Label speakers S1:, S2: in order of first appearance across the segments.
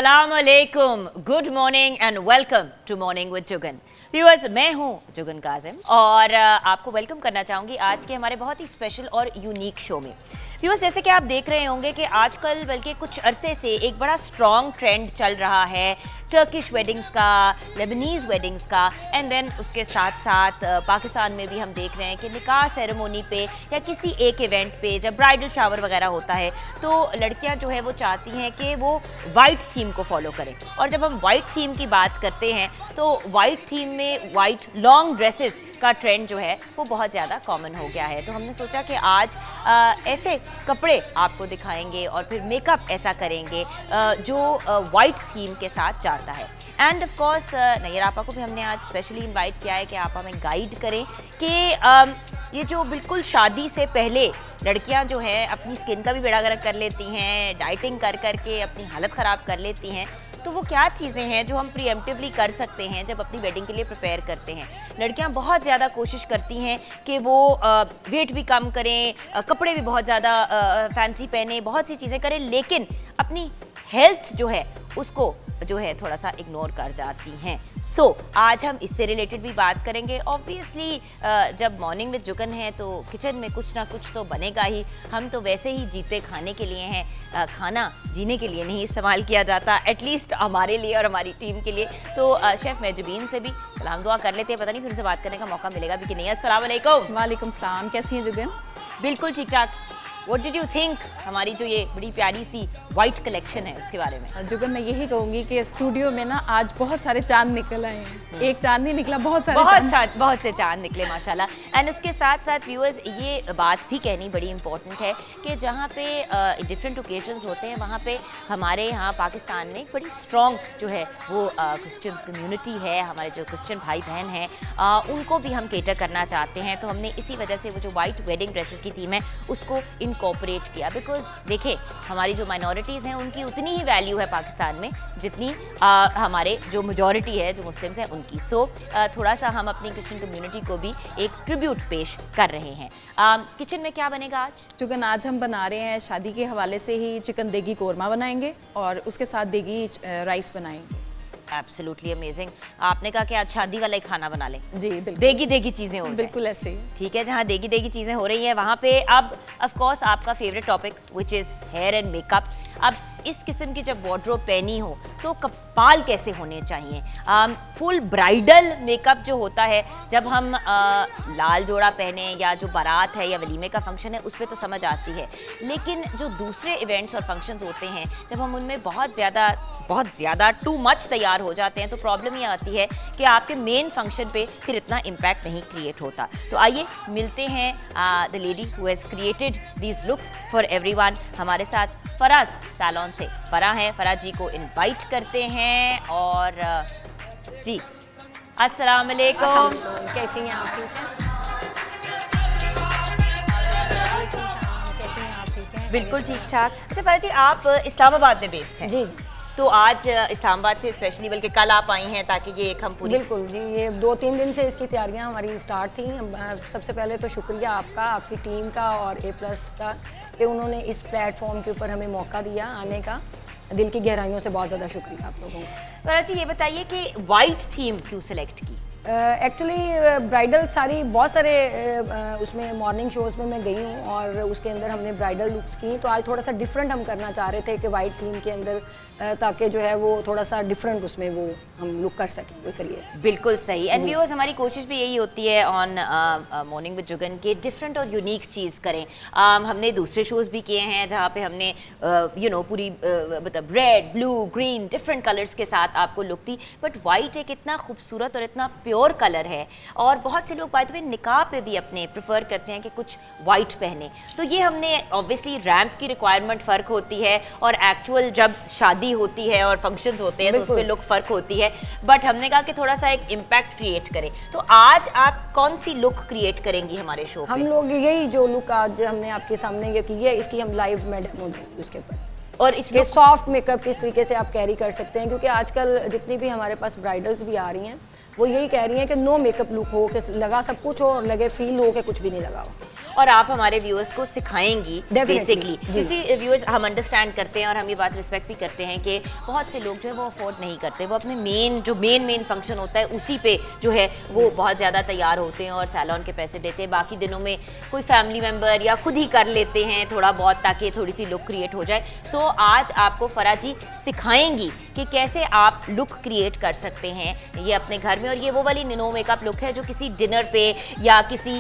S1: अस्सलाम वालेकुम, good morning and welcome to morning with Jugan. Viewers, मैं हूं जुगन काजिम और आपको वेलकम करना चाहूँगी आज के हमारे बहुत ही स्पेशल और यूनिक शो में। व्यूअर्स, जैसे कि आप देख रहे होंगे कि आजकल बल्कि कुछ अरसे से एक बड़ा स्ट्रॉन्ग ट्रेंड चल रहा है टर्किश वेडिंग्स का, लेबनीज़ वेडिंग्स का, एंड देन उसके साथ साथ पाकिस्तान में भी हम देख रहे हैं कि निकाह सेरेमोनी पे या किसी एक इवेंट पे जब ब्राइडल शावर वगैरह होता है तो लड़कियां जो है वो चाहती हैं कि वो वाइट थीम को फॉलो करें। और जब हम वाइट थीम की बात करते हैं तो वाइट थीम में वाइट लॉन्ग ड्रेसेस का ट्रेंड जो है वो बहुत ज़्यादा कॉमन हो गया है। तो हमने सोचा कि आज ऐसे कपड़े आपको दिखाएंगे और फिर मेकअप ऐसा करेंगे जो वाइट थीम के साथ जाता है। एंड ऑफ कोर्स नैयर आपा को भी हमने आज स्पेशली इनवाइट किया है कि आप हमें गाइड करें कि ये जो बिल्कुल शादी से पहले लड़कियां जो है अपनी स्किन का भी बेड़ा गर्क कर लेती हैं, डाइटिंग कर करके अपनी हालत ख़राब कर लेती हैं, तो वो क्या चीज़ें हैं जो हम प्रीएम्प्टिवली कर सकते हैं जब अपनी वेडिंग के लिए प्रिपेयर करते हैं। लड़कियां बहुत ज़्यादा कोशिश करती हैं कि वो वेट भी कम करें, कपड़े भी बहुत ज़्यादा फैंसी पहने, बहुत सी चीज़ें करें, लेकिन अपनी हेल्थ जो है उसको जो है थोड़ा सा इग्नोर कर जाती हैं। सो आज हम इससे रिलेटेड भी बात करेंगे। ऑब्वियसली जब मॉर्निंग में जुगन है तो किचन में कुछ ना कुछ तो बनेगा ही। हम तो वैसे ही जीते खाने के लिए हैं, खाना जीने के लिए नहीं इस्तेमाल किया जाता, एटलीस्ट हमारे लिए और हमारी टीम के लिए। तो शेफ़ मेजबीन से भी सलाम दुआ कर लेते हैं, पता नहीं फिर उनसे बात करने का मौका मिलेगा भी कि नहीं। अस्सलाम वालेकुम।
S2: वालेकुम सलाम, कैसी हैं जुगन?
S1: बिल्कुल ठीक ठाक। What did you think हमारी जो ये बड़ी प्यारी सी वाइट कलेक्शन है उसके बारे में?
S2: जुगन, मैं यही कहूँगी कि स्टूडियो में ना आज बहुत सारे चांद निकल आए हैं। एक चांद नहीं निकला, बहुत से चांद निकले माशाल्लाह। एंड उसके साथ साथ व्यूअर्स ये बात भी कहनी बड़ी इंपॉर्टेंट है कि जहाँ पे डिफरेंट ओकेजन्स होते हैं वहाँ पे हमारे यहाँ पाकिस्तान में एक बड़ी स्ट्रॉन्ग जो है वो क्रिश्चियन कम्यूनिटी है, हमारे जो क्रिश्चियन भाई बहन हैं उनको भी हम केटर करना चाहते हैं। तो हमने इसी वजह से वो जो वाइट वेडिंग ड्रेसेस की थीम है उसको इनकॉर्पोरेट किया, बिकॉज देखिए हमारी जो माइनॉरिटीज़ हैं उनकी उतनी ही वैल्यू है पाकिस्तान में जितनी हमारे जो मेजॉरिटी है जो मुस्लिम्स हैं उनकी। सो थोड़ा सा हम अपनी क्रिश्चियन कम्युनिटी को भी एक ट्रिब्यूट पेश कर रहे हैं। किचन में क्या बनेगा आज? जुगन, आज हम बना रहे हैं शादी के हवाले से ही चिकन देगी कोरमा बनाएंगे और उसके साथ देगी राइस बनाएंगे।
S1: Absolutely amazing. आपने कहा कि आज शादी वाला ही खाना बना लें।
S2: जी बिल्कुल,
S1: देगी चीज़ें हो रही हैं।
S2: बिल्कुल ऐसे ही।
S1: ठीक है, जहाँ देगी चीज़ें हो रही हैं वहाँ पे अब ऑफ कोर्स आपका favourite topic which is here and makeup. अब इस किस्म की जब वार्डरोब पहनी हो तो कपाल कैसे होने चाहिए? फुल ब्राइडल मेकअप जो होता है जब हम लाल जोड़ा पहने या जो बारात है या वलीमे का फंक्शन है उस पर तो समझ आती है, लेकिन जो दूसरे इवेंट्स और फंक्शंस होते हैं जब हम उनमें बहुत ज़्यादा टू मच तैयार हो जाते हैं तो प्रॉब्लम ये आती है कि आपके मेन फंक्शन पे फिर इतना इम्पैक्ट नहीं क्रिएट होता। तो आइए मिलते हैं the lady who has created these looks for everyone. हमारे साथ फराज सैलून से फरा हैं, फरा जी को इनवाइट करते हैं। और जी अस्सलाम वालेकुम,
S3: कैसी हैं आप? ठीक हैं?
S1: बिल्कुल ठीक ठाक। अच्छा फरा जी, आप इस्लामाबाद में बेस्ड हैं?
S3: जी।
S1: तो आज इस्लामाबाद से स्पेशली बल्कि कल आप आई हैं ताकि ये एक हम पूरी
S3: बिल्कुल जी, ये 2-3 दिन से इसकी तैयारियां हमारी स्टार्ट थी। सबसे पहले तो शुक्रिया आपका, आपकी टीम का और A+ का कि उन्होंने इस प्लेटफॉर्म के ऊपर हमें मौका दिया आने का। दिल की गहराइयों से बहुत ज़्यादा शुक्रिया आप लोगों का।
S1: फरा जी ये बताइए कि वाइट थीम क्यों सिलेक्ट की?
S3: एक्चुअली ब्राइडल सारी बहुत सारे उसमें मॉर्निंग शोज़ में मैं गई हूँ और उसके अंदर हमने ब्राइडल लुक्स की, तो आज थोड़ा सा डिफरेंट हम करना चाह रहे थे कि वाइट थीम के अंदर ताकि जो है वो थोड़ा सा डिफरेंट उसमें वो हम लुक कर सकें, वो करिए।
S1: बिल्कुल सही। एंड व्यूअर्स, हमारी कोशिश भी यही होती है ऑन मॉर्निंग विद जुगन के डिफरेंट और यूनिक चीज़ करें। हमने दूसरे शोज़ भी किए हैं जहाँ पे हमने पूरी मतलब red, blue, green different colours के साथ आपको लुक दी, बट वाइट एक इतना खूबसूरत और इतना प्योर कलर है और बहुत से लोग बाय द वे निकाह पे भी अपने प्रेफर करते हैं कि कुछ वाइट पहने। तो ये हमने ऑब्वियसली रैंप की रिक्वायरमेंट फ़र्क होती है और एक्चुअल जब शादी होती है और फंक्शंस होते हैं तो उसमें लुक फ़र्क होती है, बट हमने कहा कि थोड़ा सा एक इम्पैक्ट क्रिएट करें। तो आज आप कौन सी लुक क्रिएट करेंगी हमारे शो पे?
S3: हम लोग यही जो लुक आज हमने आपके सामने ये की है, इसकी हम लाइव में डेमो देंगे उसके ऊपर।
S1: और इसमें
S3: सॉफ्ट मेकअप किस तरीके से आप कैरी कर सकते हैं, क्योंकि आजकल जितनी भी हमारे पास ब्राइडल्स भी आ रही हैं वो यही कह रही हैं कि नो मेकअप लुक हो, कि लगा सब कुछ हो और लगे फील हो कि कुछ भी नहीं लगा हो।
S1: और आप हमारे व्यूअर्स को सिखाएंगी बेसिकली।
S3: जी।
S1: किसी व्यूअर्स हम अंडरस्टैंड करते हैं और हम ये बात रिस्पेक्ट भी करते हैं कि बहुत से लोग जो है वो अफोर्ड नहीं करते, वो अपने मेन फंक्शन होता है उसी पे जो है वो बहुत ज़्यादा तैयार होते हैं और सैलून के पैसे देते हैं। बाकी दिनों में कोई फैमिली मेम्बर या खुद ही कर लेते हैं थोड़ा बहुत ताकि थोड़ी सी लुक क्रिएट हो जाए। सो आज आपको फराह जी सिखाएंगी कि कैसे आप लुक क्रिएट कर सकते हैं ये अपने घर में। और ये वो वाली नो मेकअप लुक है जो किसी डिनर पे या किसी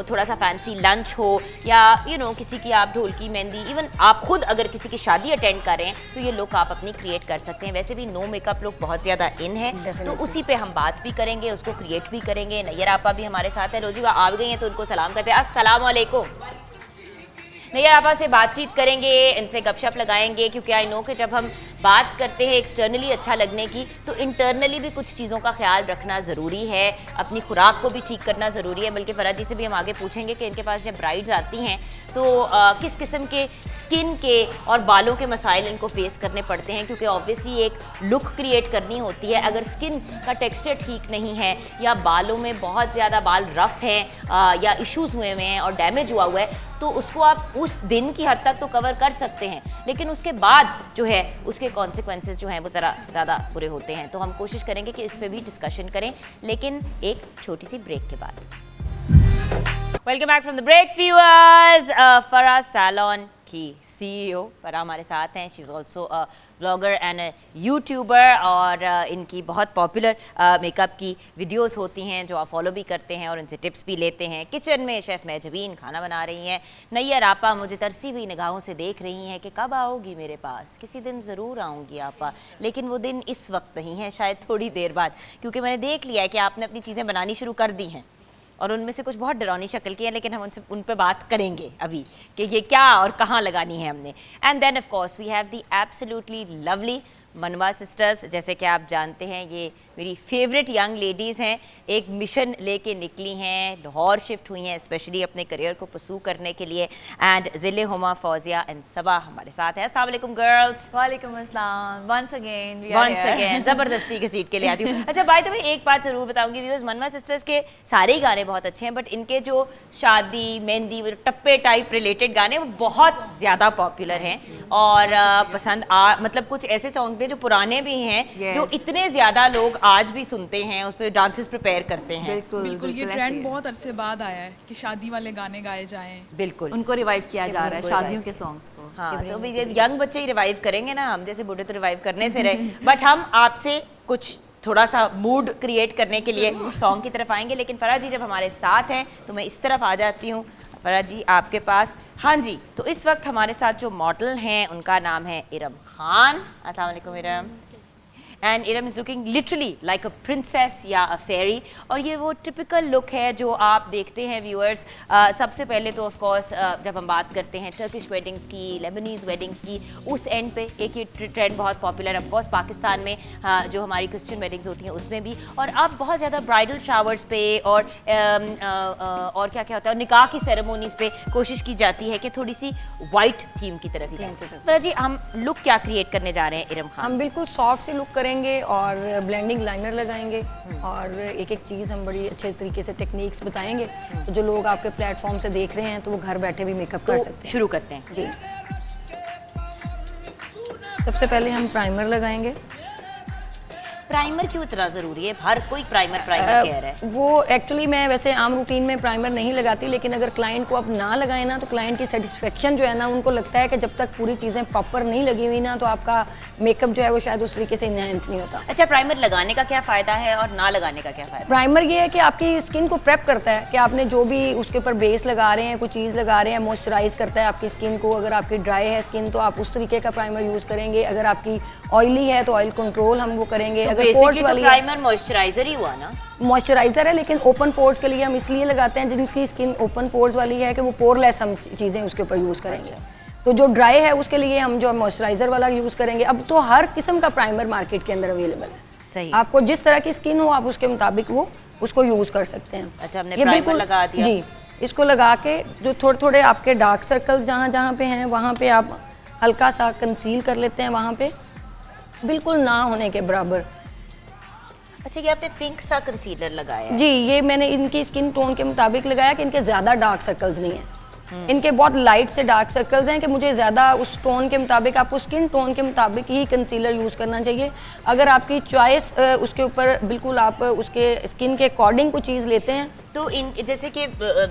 S1: थोड़ा सा फैंसी लंच हो या किसी की आप ढोलकी मेहंदी, इवन आप खुद अगर किसी की शादी अटेंड कर रहे हैं तो ये लुक आप अपनी क्रिएट कर सकते हैं। वैसे भी नो मेकअप लुक बहुत ज़्यादा इन है, तो उसी पे हम बात भी करेंगे, उसको क्रिएट भी करेंगे। नैयर आपा भी हमारे साथ है, रोजी आ गई हैं तो उनको सलाम करते हैं। अस्सलाम वालेकुम। नैयर आपा से बातचीत करेंगे, इनसे गपशप लगाएंगे, क्योंकि आई नो कि जब हम बात करते हैं एक्सटर्नली अच्छा लगने की तो इंटरनली भी कुछ चीज़ों का ख्याल रखना ज़रूरी है, अपनी खुराक को भी ठीक करना ज़रूरी है। बल्कि फराह जी से भी हम आगे पूछेंगे कि इनके पास जब ब्राइड्स आती हैं तो किस किस्म के स्किन के और बालों के मसाइल इनको फेस करने पड़ते हैं, क्योंकि ऑब्वियसली एक लुक क्रिएट करनी होती है। अगर स्किन का टेक्सचर ठीक नहीं है या बालों में बहुत ज़्यादा बाल रफ़ हैं या इश्यूज़ हुए हैं और डैमेज हुआ हुआ है तो उसको आप उस दिन की हद तक तो कवर कर सकते हैं, लेकिन उसके बाद जो है उसके कॉन्सिक्वेंसेस जो हैं वो ज़रा ज़्यादा बुरे होते हैं। तो हम कोशिश करेंगे कि इस पे भी डिस्कशन करें, लेकिन एक छोटी सी ब्रेक के बाद। Welcome back from the break viewers. Farah salon की CEO फराह हमारे साथ हैं। She is also a blogger and YouTuber और इनकी बहुत पॉपुलर मेकअप की वीडियोस होती हैं जो आप फॉलो भी करते हैं और इनसे टिप्स भी लेते हैं। किचन में शेफ़ मेजबीन खाना बना रही हैं। नैयर आपा मुझे तरसी हुई निगाहों से देख रही हैं कि कब आओगी मेरे पास। किसी दिन ज़रूर आऊँगी आपा, लेकिन वो दिन इस वक्त नहीं है, शायद थोड़ी देर बाद, क्योंकि मैंने देख लिया है कि आपने अपनी चीज़ें बनानी शुरू कर दी हैं और उनमें से कुछ बहुत डरावनी शक्ल की है, लेकिन हम उन पे बात करेंगे अभी कि ये क्या और कहाँ लगानी है हमने। And then of course we have the absolutely lovely Manwa sisters. जैसे कि आप जानते हैं ये मेरी फेवरेट यंग लेडीज़ हैं, एक मिशन लेके निकली हैं, लाहौर शिफ्ट हुई हैं स्पेशली अपने करियर को परसू करने के लिए। एंड ज़िले हुमा फौजिया एंड सबा हमारे साथ हैं। अस्सलाम वालेकुम गर्ल्स।
S4: वालेकुम अस्सलाम। वंस अगेन
S1: ज़बरदस्ती घसीट के ले आती हूँ। अच्छा बाय द वे एक बात ज़रूर बताऊँगी व्यूअर्स, मनवा सिस्टर्स के सारे ही गाने बहुत अच्छे हैं, बट इनके जो शादी मेहंदी टप्पे टाइप रिलेटेड गाने वो बहुत ज़्यादा पॉपुलर हैं और पसंद मतलब कुछ ऐसे सॉन्ग भी जो पुराने भी हैं जो इतने ज़्यादा लोग आज भी सुनते हैं, उस पर डांसेस प्रिपेयर करते हैं।
S5: बिल्कुल ये ट्रेंड बहुत अरसे बाद आया है कि शादी वाले गाने गाए जाएं।
S1: बिल्कुल
S4: उनको रिवाइव किया जा रहा है शादियों के सॉन्ग्स को।
S1: हाँ तो भी यंग बच्चे ही रिवाइव करेंगे ना, हम जैसे बूढ़े तो रिवाइव करने से रहे। बट हम आपसे कुछ थोड़ा सा मूड क्रिएट करने के लिए सॉन्ग की तरफ आएंगे, लेकिन फराह जी जब हमारे साथ हैं तो मैं इस तरफ आ जाती हूँ। फराह जी आपके पास, हाँ जी, तो इस वक्त हमारे साथ जो मॉडल हैं उनका नाम है इरम खान। अस्सलाम वालेकुम Iram. And Iram is looking literally like a princess या अ फेरी, और ये वो टिपिकल लुक है जो आप देखते हैं व्यूअर्स। सबसे पहले तो ऑफ कोर्स जब हम बात करते हैं टर्किश वेडिंग्स की, लेबनीज़ वेडिंग्स की, उस एंड पे एक ये ट्रेंड बहुत पॉपुलर है ऑफ कोर्स पाकिस्तान में, जो हमारी क्रिश्चियन वेडिंग्स होती हैं उसमें भी, और अब बहुत ज़्यादा ब्राइडल शावर्स पे और क्या क्या होता है निकाह की सेरेमोनीज़ पे कोशिश की जाती है कि थोड़ी सी वाइट थीम की तरफ ही। तो जी हम लुक क्या क्रिएट करने जा रहे हैं इरम खान?
S3: हम बिल्कुल सॉफ्ट सी लुक करेंगे और ब्लेंडिंग लाइनर लगाएंगे और एक एक चीज़ हम बड़ी अच्छे तरीके से टेक्निक्स बताएंगे, तो जो लोग आपके प्लेटफॉर्म से देख रहे हैं तो वो घर बैठे भी मेकअप कर सकते हैं।
S1: शुरू करते हैं
S3: जी। सबसे पहले हम प्राइमर लगाएंगे।
S1: प्राइमर क्यों इतना ज़रूरी है? हर कोई प्राइमर कह रहा है।
S3: वो एक्चुअली मैं वैसे आम रूटीन में प्राइमर नहीं लगाती, लेकिन अगर क्लाइंट को आप ना लगाएं ना तो क्लाइंट की सेटिस्फेक्शन जो है ना, उनको लगता है कि जब तक पूरी चीज़ें प्रॉपर नहीं लगी हुई ना तो आपका मेकअप जो है वो शायद उस तरीके से इनहेंस नहीं होता।
S1: अच्छा, प्राइमर लगाने का क्या फ़ायदा है और ना लगाने का क्या फ़ायदा?
S3: प्राइमर ये है कि आपकी स्किन को प्रेप करता है कि आपने जो भी उसके ऊपर बेस लगा रहे हैं, कोई चीज़ लगा रहे हैं, मॉइस्चराइज करता है आपकी स्किन को। अगर आपकी ड्राई है स्किन तो आप उस तरीके का प्राइमर यूज़ करेंगे, अगर आपकी ऑयली है तो ऑयल कंट्रोल हम वो करेंगे।
S1: तो
S3: अगर पोर्स वाली
S1: प्राइमर मॉइस्चराइजर ही हुआ ना?
S3: मॉइस्चराइजर है, लेकिन ओपन पोर्स के लिए हम इसलिए लगाते हैं जिनकी स्किन ओपन पोर्स वाली है कि वो पोरलेस हम चीज़ें उसके ऊपर यूज़ करेंगे। तो जो ड्राई है उसके लिए हम जो मॉइस्चराइजर वाला यूज़ करेंगे। अब तो हर किस्म का प्राइमर मार्केट के अंदर अवेलेबल है।
S1: सही।
S3: आपको जिस तरह की स्किन हो आप उसके मुताबिक वो उसको यूज़ कर सकते हैं।
S1: अच्छा, हमने प्राइमर लगा दिया।
S3: जी, इसको लगा के जो थोड़े थोड़े आपके डार्क सर्कल्स जहाँ जहाँ पे हैं वहाँ पे आप हल्का सा कंसील कर लेते हैं, वहाँ पे बिल्कुल ना होने के बराबर।
S1: अच्छा, ये आपने पिंक सा कंसीलर लगाया है।
S3: जी, ये मैंने इनकी स्किन टोन के मुताबिक लगाया कि इनके ज़्यादा डार्क सर्कल्स नहीं हैं। इनके बहुत लाइट से डार्क सर्कल्स हैं कि मुझे ज़्यादा उस टोन के मुताबिक, आपको स्किन टोन के मुताबिक ही कंसीलर यूज़ करना चाहिए। अगर आपकी चॉइस उसके ऊपर बिल्कुल आप उसके स्किन के अकॉर्डिंग कोई चीज़ लेते हैं
S1: तो इन जैसे कि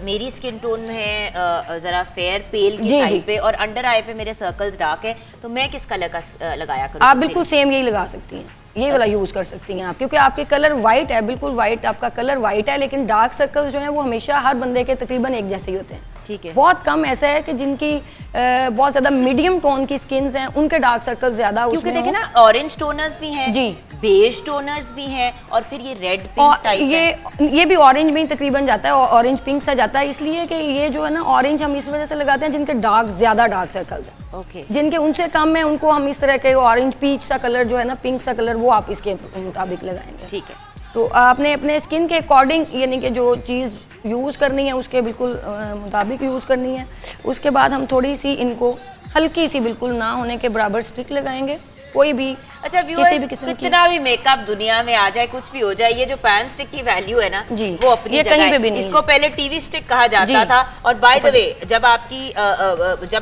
S1: मेरी स्किन टोन में है ज़रा फेयर पेल की
S3: जी, जी।
S1: साइड पे, और अंडर आई पे मेरे सर्कल्स डार्क है, तो मैं किस कलर का लगाया करूँ?
S3: आप बिल्कुल सेम यही लगा सकती हैं, यही वाला यूज़ कर सकती हैं आप, क्योंकि आपके कलर वाइट है, बिल्कुल वाइट आपका कलर वाइट है, लेकिन डार्क सर्कल्स जो हैं वो हमेशा हर बंदे के तकरीबन एक जैसे ही होते हैं।
S1: ठीक है।
S3: बहुत कम ऐसा है कि जिनकी बहुत ज़्यादा मीडियम टोन की स्किन्स हैं उनके डार्क सर्कल्स ज़्यादा
S1: क्योंकि
S3: उसमें
S1: देखिए
S3: हों।
S1: ना, ऑरेंज टोनर्स भी हैं
S3: जी।
S1: बेज टोनर्स भी हैं, और फिर ये रेड पिंक
S3: और
S1: टाइप है।
S3: ये भी ऑरेंज में ही तकरीबन जाता है, ऑरेंज पिंक सा जाता है, इसलिए कि ये जो है ना ऑरेंज हम इस वजह से लगाते हैं जिनके डार्क ज़्यादा डार्क सर्कल्स हैं।
S1: ओके।
S3: जिनके उनसे कम है उनको हम इस तरह के ऑरेंज पीच सा कलर जो है ना, पिंक सा कलर, वो आप इसके मुताबिक लगाएंगे।
S1: ठीक है।
S3: तो आपने अपने स्किन के अकॉर्डिंग यानी कि जो चीज़ यूज़ करनी है उसके बिल्कुल मुताबिक यूज़ करनी है। उसके बाद हम थोड़ी सी इनको हल्की सी, बिल्कुल ना होने के बराबर स्टिक लगाएंगे। कोई भी
S1: अच्छा
S3: किसी भी
S1: व्यूअर्स,
S3: किस्म की
S1: कितना भी मेकअप दुनिया में आ जाए, कुछ भी हो जाए, ये जो पैन स्टिक की वैल्यू है ना,
S3: जी,
S1: वो अपनी
S3: ये
S1: जगह
S3: कहीं पे
S1: है।
S3: भी नहीं
S1: इसको
S3: है।
S1: पहले टीवी स्टिक कहा जाता
S3: जी।
S1: था। और बाय द वे, जब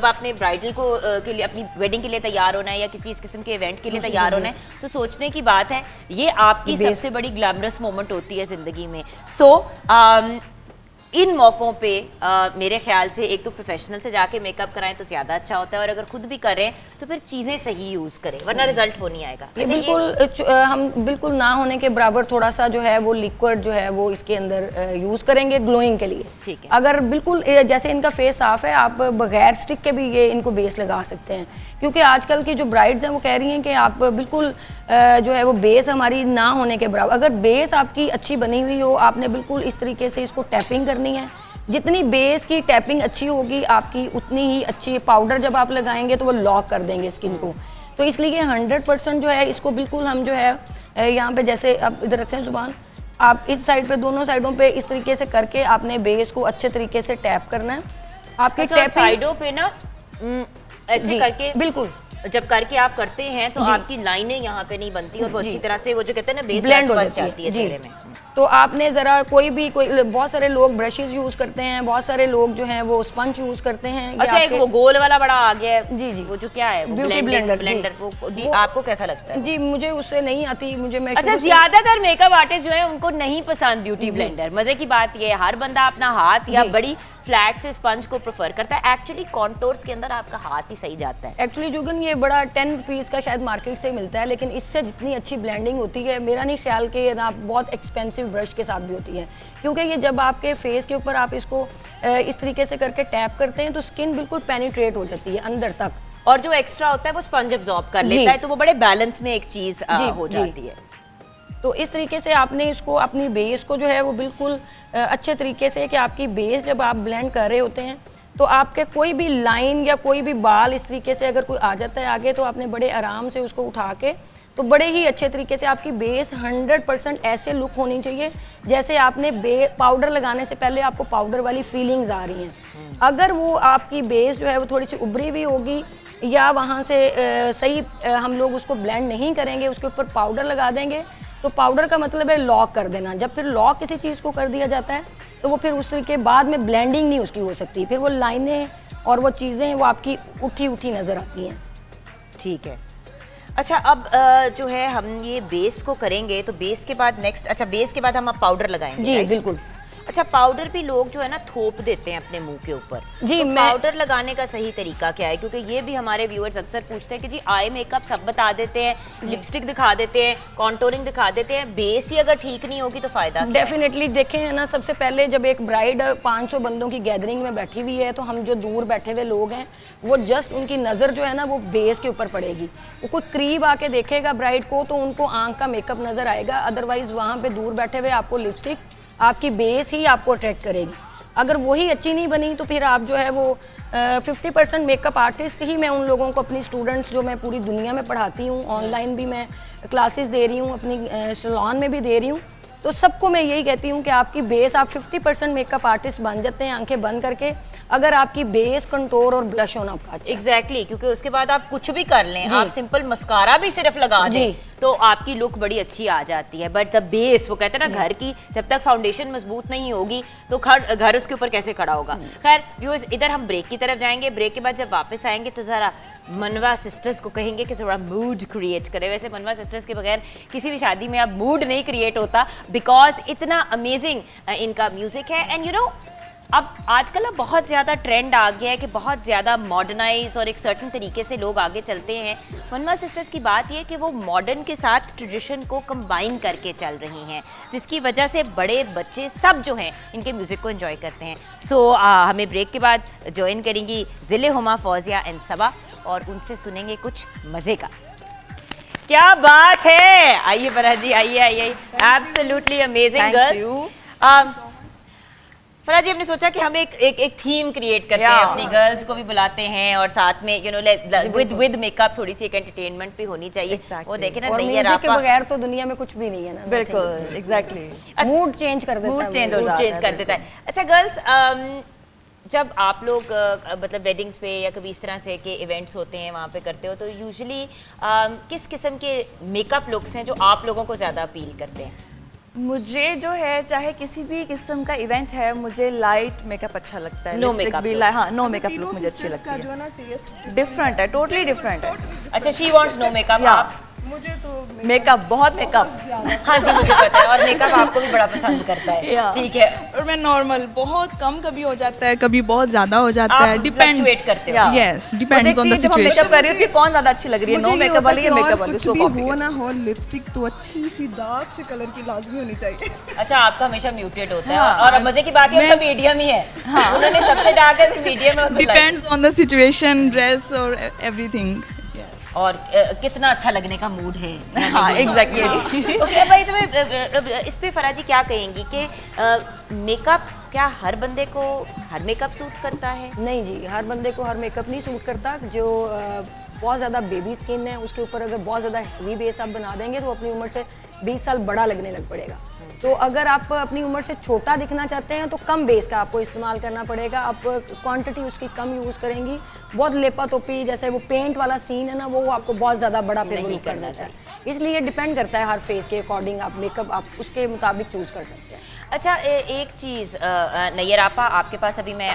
S1: आपने ब्राइडल को के लिए, अपनी वेडिंग के लिए तैयार होना है या किसी इस किस्म के इवेंट के लिए तैयार होना है, तो सोचने की बात है, ये आपकी सबसे बड़ी ग्लैमरस मोमेंट होती है जिंदगी में। सो इन मौक़ों पे मेरे ख्याल से एक तो प्रोफेशनल से जाके मेकअप कराएं तो ज़्यादा अच्छा होता है, और अगर खुद भी करें तो फिर चीज़ें सही यूज़ करें, वरना रिजल्ट हो नहीं आएगा।
S3: ये
S1: अच्छा,
S3: बिल्कुल हम बिल्कुल ना होने के बराबर थोड़ा सा जो है वो लिक्विड जो है वो इसके अंदर यूज़ करेंगे ग्लोइंग के लिए।
S1: ठीक है।
S3: अगर बिल्कुल जैसे इनका फेस साफ है, आप बगैर स्टिक के भी ये इनको बेस लगा सकते हैं, क्योंकि आजकल की जो ब्राइड्स हैं वो कह रही हैं कि आप बिल्कुल जो है वो बेस हमारी ना होने के बराबर। अगर बेस आपकी अच्छी बनी हुई हो, आपने बिल्कुल इस तरीके से इसको टैपिंग करनी है। जितनी बेस की टैपिंग अच्छी होगी आपकी, उतनी ही अच्छी पाउडर जब आप लगाएंगे तो वो लॉक कर देंगे स्किन को। तो इसलिए 100% जो है इसको बिल्कुल हम जो है यहाँ पे जैसे आप इधर रखें जुबान, आप इस साइड पे, दोनों साइडों पे इस तरीके से करके आपने बेस को अच्छे तरीके से टैप करना है। आपकी
S1: अच्छा,
S3: टैपिंग
S1: साइडों पे ना ऐसे
S3: जी,
S1: करके,
S3: बिल्कुल
S1: जब करके आप करते हैं तो
S3: जी।
S1: आपकी लाइनें यहाँ पे नहीं बनती, और वो
S3: जी।
S1: अच्छी तरह से वो जो कहते हैं ना, बेस
S3: ब्लेंड हो
S1: बस
S3: जाती
S1: जाती है
S3: जी।
S1: चेहरे में।
S3: तो आपने ज़रा कोई बहुत सारे लोग ब्रशेस यूज़ करते हैं, बहुत सारे लोग जो हैं वो स्पंज यूज़ करते हैं। ये
S1: अच्छा, एक
S3: आपके-
S1: वो गोल वाला बड़ा आ गया है,
S3: जी, जी।
S1: वो जो क्या है, वो
S3: ब्यूटी
S1: ब्लेंडर
S3: ब्लेंडर, जी।
S1: वो
S3: वो-
S1: आपको कैसा लगता है?
S3: जी, मुझे उससे नहीं आती, मैं
S1: अच्छा,
S3: शुरू से-
S1: ज्यादातर मेकअप आर्टिस्ट जो है उनको नहीं पसंद ब्यूटी ब्लेंडर। मजे की बात ये है, हर बंदा अपना हाथ या
S3: जी।
S1: बड़ी फ्लैट से स्पंज को प्रेफर करता है। एक्चुअली कॉन्टोर्स के अंदर आपका हाथ ही सही जाता है।
S3: एक्चुअली जुगन ये बड़ा 10 रुपीज़ का शायद मार्केट से मिलता है, लेकिन इससे जितनी अच्छी ब्लेंडिंग होती है, मेरा नहीं ख्याल कि ये ना बहुत एक्सपेंसिव ब्रश के साथ भी होती है, क्योंकि ये जब आपके फेस के ऊपर आप इसको इस तरीके से करके टैप करते हैं तो स्किन बिल्कुल पेनिट्रेट हो जाती है अंदर तक।
S1: और जो एक्स्ट्रा होता है वो स्पंज अब्सॉर्ब कर
S3: जी।
S1: लेता है, तो वो बड़े बैलेंस में एक चीज
S3: जी,
S1: हो
S3: जी।
S1: जाती है।
S3: तो इस तरीके से आपने इसको अपनी बेस को जो है वो बिल्कुल अच्छे तरीके से, कि आपकी बेस जब आप ब्लेंड कर रहे होते हैं तो आपके कोई भी लाइन या कोई भी बाल इस तरीके से अगर कोई आ जाता है आगे, तो आपने बड़े आराम से उसको उठा के, तो बड़े ही अच्छे तरीके से आपकी बेस 100% ऐसे लुक होनी चाहिए जैसे आपने पाउडर लगाने से पहले आपको पाउडर वाली फीलिंग्स आ रही हैं। अगर वो आपकी बेस जो है वो थोड़ी सी उभरी हुई होगी, या वहाँ से सही हम लोग उसको ब्लेंड नहीं करेंगे, उसके ऊपर पाउडर लगा देंगे, तो पाउडर का मतलब है लॉक कर देना। जब फिर लॉक किसी चीज़ को कर दिया जाता है तो वो फिर उस तरीके बाद में ब्लेंडिंग नहीं उसकी हो सकती, फिर वो लाइनें और वो चीज़ें वो आपकी उठी उठी नज़र आती हैं।
S1: ठीक है। अच्छा, अब जो है हम ये बेस को करेंगे, तो बेस के बाद नेक्स्ट, अच्छा बेस के बाद हम अब पाउडर लगाएंगे,
S3: जी
S1: right?
S3: बिल्कुल।
S1: अच्छा, पाउडर भी लोग जो है ना थोप देते हैं अपने मुंह के ऊपर।
S3: जी,
S1: तो
S3: मैं-
S1: पाउडर लगाने का सही तरीका क्या है? क्योंकि ये भी हमारे व्यूअर्स अक्सर पूछते हैं कि जी आई मेकअप सब बता देते हैं, लिपस्टिक दिखा देते हैं, कॉन्टोरिंग दिखा देते हैं, बेस ही अगर ठीक नहीं होगी तो फायदा क्या है?
S3: डेफिनेटली देखें ना, सबसे पहले जब एक ब्राइड 500 बंदों की गैदरिंग में बैठी हुई है, तो हम जो दूर बैठे हुए लोग हैं वो जस्ट उनकी नज़र जो है ना वो बेस के ऊपर पड़ेगी। वो कोई करीब आके देखेगा ब्राइड को तो उनको आंख का मेकअप नज़र आएगा, अदरवाइज़ वहाँ पे दूर बैठे हुए आपको लिपस्टिक, आपकी बेस ही आपको अट्रैक्ट करेगी। अगर वही अच्छी नहीं बनी तो फिर आप जो है वो 50% मेकअप आर्टिस्ट ही मैं उन लोगों को, अपनी स्टूडेंट्स जो मैं पूरी दुनिया में पढ़ाती हूँ, ऑनलाइन भी मैं क्लासेस दे रही हूँ, अपनी सैलून में भी दे रही हूँ, तो सबको मैं यही कहती हूँ कि आपकी बेस, आप 50% मेकअप आर्टिस्ट बन जाते हैं आंखें बंद करके, अगर आपकी बेस, कंटोर और ब्लश होना आपका अच्छा है।
S1: एग्जैक्टली, क्योंकि उसके बाद आप कुछ भी कर लें, आप सिंपल मस्कारा भी सिर्फ लगा दें
S3: जी।
S1: तो आपकी लुक बड़ी अच्छी आ जाती है, बट द बेस, वो कहते हैं ना घर की जब तक फाउंडेशन मजबूत नहीं होगी तो घर उसके ऊपर कैसे खड़ा होगा। खैर व्यूअर्स, इधर हम ब्रेक की तरफ जाएंगे, ब्रेक के बाद जब वापस आएंगे तो ज़रा मनवा सिस्टर्स को कहेंगे कि थोड़ा मूड क्रिएट करें। वैसे मनवा सिस्टर्स के बगैर किसी भी शादी में अब मूड नहीं क्रिएट होता, बिकॉज इतना अमेजिंग इनका म्यूजिक है। एंड यू नो, अब आजकल अब बहुत ज़्यादा ट्रेंड आ गया है कि बहुत ज़्यादा मॉडर्नाइज और एक सर्टन तरीके से लोग आगे चलते हैं। मनवा सिस्टर्स की बात ये है कि वो मॉडर्न के साथ ट्रेडिशन को कंबाइन करके चल रही हैं, जिसकी वजह से बड़े बच्चे सब जो हैं इनके म्यूज़िक को एंजॉय करते हैं। सो हमें ब्रेक के बाद ज्वाइन करेंगी ज़िले हुमा, फौजिया एंड सबा, और उनसे सुनेंगे कुछ मज़े का। क्या बात है, आइए फराह जी, आइए। Absolutely amazing girls. Farah ji, हमने सोचा कि हम एक थीम क्रिएट करते हैं, अपनी गर्ल्स को भी बुलाते हैं और साथ में यू नो विद मेकअप थोड़ी सी एक एंटरटेनमेंट भी होनी चाहिए। वो देखे ना,
S3: म्यूजिक के बगैर तो दुनिया में कुछ भी नहीं है ना।
S4: बिल्कुल, एग्जैक्टली।
S3: मूड चेंज कर देता है,
S1: मूड चेंज कर देता है। अच्छा गर्ल्स, जब आप लोग मतलब वेडिंग्स पे या कभी इस तरह से के इवेंट्स होते हैं वहाँ पे करते हो, तो यूजुअली किस किस्म के मेकअप लुक्स हैं जो आप लोगों को ज़्यादा अपील करते हैं?
S4: मुझे जो है, चाहे किसी भी किस्म का इवेंट है, मुझे लाइट मेकअप अच्छा लगता है।
S1: नो मेकअप,
S4: हाँ, नो मेकअप लुक मुझे अच्छी लगती है। डिफरेंट है, टोटली डिफरेंट है।
S1: अच्छा, शी वांट्स नो मेकअप। आप?
S5: मुझे तो
S4: मेकअप, बहुत मेकअप।
S1: हाँ जी, मुझे पता है, और मेकअप आपको भी बड़ा पसंद करता है। ठीक है।
S5: और मैं नॉर्मल, बहुत कम कभी हो जाता है, कभी बहुत ज्यादा हो जाता है, डिपेंड्स
S1: करते हो।
S5: Yes, depends on the situation.
S4: Makeup कर रही हूँ, कौन ज्यादा अच्छी लग रही है, नो मेकअप वाली या मेकअप वाली, उसको कॉपी
S6: हो ना हो, लिपस्टिक तो अच्छी सी डार्क से कलर की लाजमी होनी चाहिए।
S1: अच्छा, आपका हमेशा म्यूटेड होता है, और मजे की बात है उनका मीडियम ही है। उन्होंने सबसे डार्क है, मीडियम है।
S5: Depends on the situation, dress और एवरीथिंग।
S1: और कितना अच्छा लगने का मूड है।
S4: हाँ, एग्जैक्टली।
S1: ओके भाई, तो इस पे फराह जी क्या कहेंगी कि मेकअप क्या हर बंदे को हर मेकअप सूट करता है?
S3: नहीं जी, हर बंदे को हर मेकअप नहीं सूट करता। जो बहुत ज़्यादा बेबी स्किन है उसके ऊपर अगर बहुत ज़्यादा हैवी बेस आप बना देंगे तो अपनी उम्र से 20 साल बड़ा लगने लग पड़ेगा। तो अगर आप अपनी उम्र से छोटा दिखना चाहते हैं तो कम बेस का आपको इस्तेमाल करना पड़ेगा। आप क्वांटिटी उसकी कम यूज़ करेंगी। बहुत लेपा तोपी जैसे वो पेंट वाला सीन है ना, वो आपको बहुत ज़्यादा बड़ा फिर नहीं करना चाहिए। इसलिए डिपेंड करता है हर फेस के अकॉर्डिंग आप मेकअप आप उसके मुताबिक चूज़ कर सकते हैं।
S1: अच्छा, एक चीज़ नैयर आपा, आपके पास अभी मैं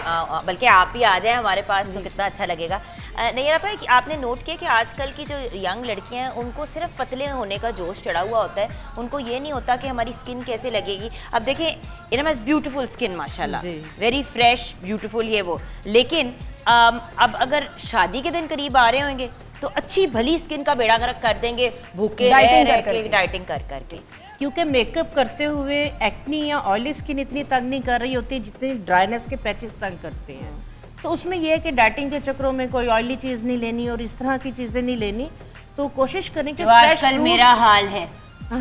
S1: बल्कि आप ही आ जाए हमारे पास तो कितना अच्छा लगेगा। नैयर आपा, कि आपने नोट किया कि आजकल की जो यंग लड़कियां हैं उनको सिर्फ पतले होने का जोश चढ़ा हुआ होता है, उनको ये नहीं होता कि हमारी स्किन कैसे लगेगी। अब देखें, इनम हैज़ ब्यूटीफुल स्किन माशाल्लाह, वेरी फ्रेश ब्यूटीफुल ये वो, लेकिन अब अगर शादी के दिन करीब आ रहे होंगे तो अच्छी भली स्किन का बेड़ा गर्क कर देंगे, भूखे डाइटिंग कर करके।
S7: क्योंकि मेकअप करते हुए एक्नी या ऑयली स्किन इतनी तंग नहीं कर रही होती जितनी ड्राइनेस के पैचेस तंग करते हैं। तो उसमें यह है कि डाइटिंग के चक्रों में कोई ऑयली चीज़ नहीं लेनी और इस तरह की चीज़ें नहीं लेनी। तो कोशिश करें कि
S1: आजकल मेरा हाल है,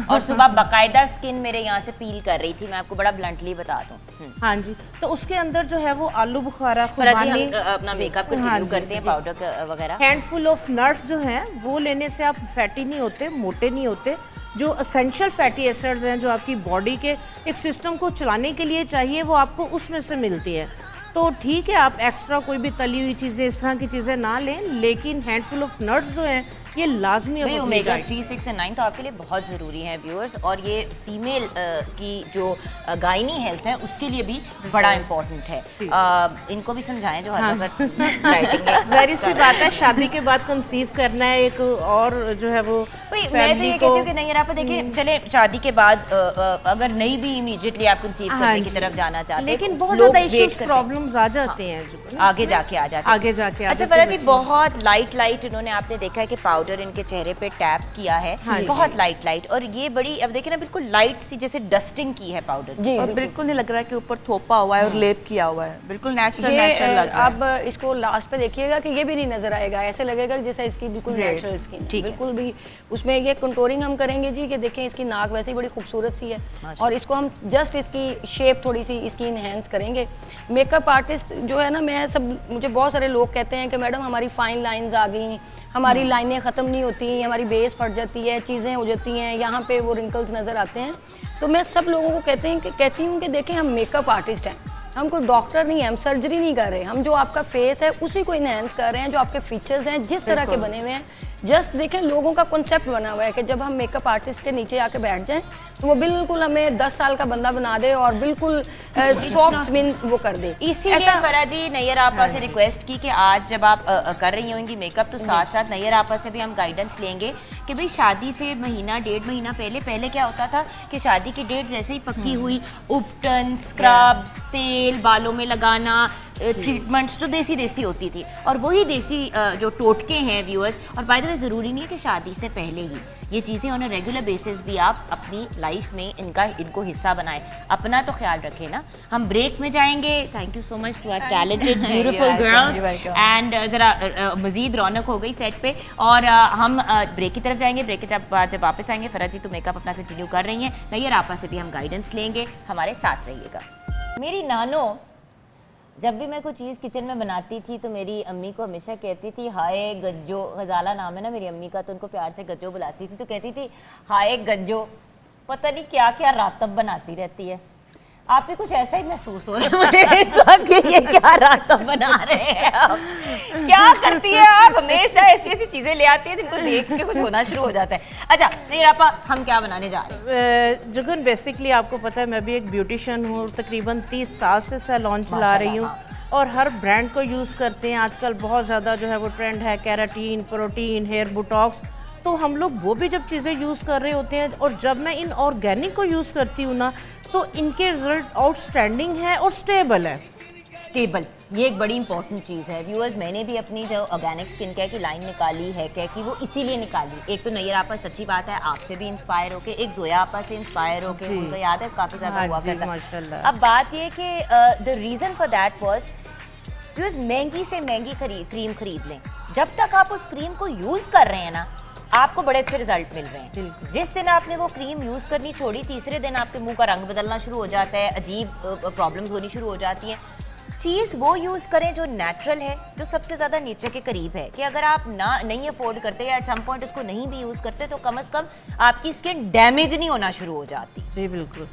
S1: और सुबह बाकायदा स्किन मेरे यहाँ से पील कर रही थी, मैं आपको बड़ा ब्लंटली बता दूं।
S7: हाँ जी, तो उसके अंदर जो है वो आलू बुखारा,
S1: खुबानी, अपना मेकअप कंटिन्यू करते हैं, पाउडर वगैरह।
S7: हैंडफुल ऑफ नट्स जो हैं वो लेने से आप फैटी नहीं होते, मोटे नहीं होते। जो असेंशियल फैटी एसिड्स हैं जो आपकी बॉडी के एक सिस्टम को चलाने के लिए चाहिए, वो आपको उसमें से मिलती है। तो ठीक है, आप एक्स्ट्रा कोई भी तली हुई चीज़ें, इस तरह की चीज़ें ना लें, लेकिन हैंडफुल ऑफ नट्स जो हैं ये लाजमी है।
S1: ओमेगा 3, 6 एंड 9 तो आपके लिए बहुत ज़रूरी है व्यूअर्स, और ये फीमेल की जो गायनी हेल्थ है उसके लिए भी बड़ा इम्पोर्टेंट है। इनको भी समझाएं जो हर वक्त
S7: जाहिर सी बात है, शादी के बाद कंसीव करना है एक, और जो है वो
S1: मैं तो ये कहती हूँ कि नहीं आप देखिए, चले शादी के बाद अगर नहीं भी इमीडिएटली आप कंसीव करने की तरफ जाना चाहते हैं,
S7: लेकिन बहुत ज़्यादा इश्यूज प्रॉब्लम्स आ जाते हैं जो
S1: आगे जाके आ जाते हैं। अच्छा फराह जी, बहुत लाइट इन्होंने आपने देखा है कि पाउडर इनके चेहरे पे टैप किया है, बहुत लाइट, और ये बड़ी, अब देखिए ना, बिल्कुल लाइट सी जैसे डस्टिंग की है पाउडर
S4: जी, और बिल्कुल नहीं लग रहा है कि ऊपर थोपा हुआ है और लेप किया हुआ है, बिल्कुल नेचुरल लग रहा है।
S3: अब इसको लास्ट पे देखिएगा कि ये भी नहीं नजर आएगा, ऐसे लगेगा जैसे इसकी बिल्कुल नेचुरल स्किन, बिल्कुल भी उसमें ये कंटूरिंग हम करेंगे जी, कि देखें इसकी नाक वैसे ही बड़ी खूबसूरत सी है, और इसको हम जस्ट इसकी शेप थोड़ी सी इसकी इनहेंस करेंगे। मेकअप आर्टिस्ट जो है ना, मुझे बहुत सारे लोग कहते हैं कि मैडम हमारी फाइन लाइंस आ गई, हमारी लाइनें ख़त्म नहीं होती, हमारी बेस फट जाती है, चीज़ें हो जाती हैं, यहाँ पे वो रिंकल्स नज़र आते हैं। तो मैं सब लोगों को कहती हूँ कि देखें, हम मेकअप आर्टिस्ट हैं, हम कोई डॉक्टर नहीं है, हम सर्जरी नहीं कर रहे, हम जो आपका फेस है उसी को इनहेंस कर रहे हैं, जो आपके फीचर्स हैं जिस तरह के बने हुए हैं, जस्ट देखें लोगों का कॉन्सेप्ट बना हुआ है कि जब हम मेकअप आर्टिस्ट के नीचे आके बैठ जाएं तो वो बिल्कुल हमें 10 साल का बंदा बना दे और बिल्कुल सॉफ्ट स्पिन वो कर दे।
S1: इसीलिए फरा जी नैयर आपा से रिक्वेस्ट की कि आज जब आप कर रही होंगी मेकअप तो साथ साथ नैयर आपा से भी हम गाइडेंस लेंगे कि भाई शादी से महीना 1.5 महीना पहले क्या होता था कि शादी की डेट जैसे ही पक्की हुई उपटन, स्क्रब्स, तेल बालों में लगाना, ट्रीटमेंट्स जो देसी होती थी, और वही देसी जो टोटके हैं व्यूअर्स, और बाय द वे ज़रूरी नहीं है कि शादी से पहले ही ये चीज़ें ऑन अ रेगुलर बेसिस भी आप अपनी लाइफ में इनको हिस्सा बनाएं। अपना तो ख्याल रखें ना। हम ब्रेक में जाएंगे। Thank you so much to our talented beautiful girls and ज़रा मज़ीद रौनक हो गई सेट पे, और हम ब्रेक की तरफ जाएंगे। ब्रेक के जब वापस आएंगे, फरा जी तो मेकअप अपना कंटिन्यू कर रही हैं, नैयर आपा से भी हम गाइडेंस लेंगे। हमारे साथ रहिएगा। मेरी नानो जब भी मैं कोई चीज़ किचन में बनाती थी तो मेरी अम्मी को हमेशा कहती थी हाय गज्जो, गजाला नाम है ना मेरी अम्मी का, तो उनको प्यार से गज्जो बुलाती थी, तो कहती थी हाय गज्जो, पता नहीं क्या क्या रातब बनाती रहती है। आप भी कुछ ऐसा ही महसूस हो रहा है मुझे इस वक्त कि ये क्या रातब बना रहे हैं आप, क्या करती है आप, हमेशा ऐसी चीज़ें ले आती है जिनको देख के कुछ होना शुरू हो जाता है। अच्छा नैयर आपा, हम क्या बनाने जा रहे हैं?
S7: जुगन बेसिकली आपको पता है मैं भी एक ब्यूटिशियन हूँ, तकरीबन 30 साल से सैलून चला रही हूँ और हर ब्रांड को यूज़ करते हैं। आजकल बहुत ज़्यादा जो है वो ट्रेंड है केराटीन, प्रोटीन, हेयर बोटॉक्स, तो हम लोग वो भी जब चीज़ें यूज़ कर रहे होते हैं और जब मैं इन ऑर्गेनिक को यूज़ करती हूँ ना तो इनके रिजल्ट आउटस्टैंडिंग है और स्टेबल है।
S1: स्टेबल, ये एक बड़ी इंपॉर्टेंट चीज़ है व्यूअर्स। मैंने भी अपनी जो ऑर्गेनिक स्किन केयर की लाइन निकाली है क्या कि वो इसीलिए निकाली, एक तो नैयर आपा सच्ची बात है आपसे भी इंस्पायर होके, एक जोया आपा से इंस्पायर होके, उनको याद है काफ़ी ज़्यादा हुआ करता।
S7: माशाल्लाह।
S1: अब बात ये कि the reason for that was viewers, महंगी से महंगी क्रीम खरीद लें, जब तक आप उस क्रीम को यूज़ कर रहे हैं ना आपको बड़े अच्छे रिजल्ट मिल रहे हैं। जिस दिन आपने वो क्रीम यूज़ करनी छोड़ी, तीसरे दिन आपके मुंह का रंग बदलना शुरू हो जाता है, अजीब प्रॉब्लम्स होनी शुरू हो जाती हैं। चीज़ वो यूज़ करें जो नेचुरल है, जो सबसे ज़्यादा नेचर के करीब है, कि अगर आप नहीं अफोर्ड करते या एट सम पॉइंट उसको नहीं भी यूज़ करते तो कम से कम आपकी स्किन डैमेज नहीं होना शुरू हो जाती।
S7: जी बिल्कुल,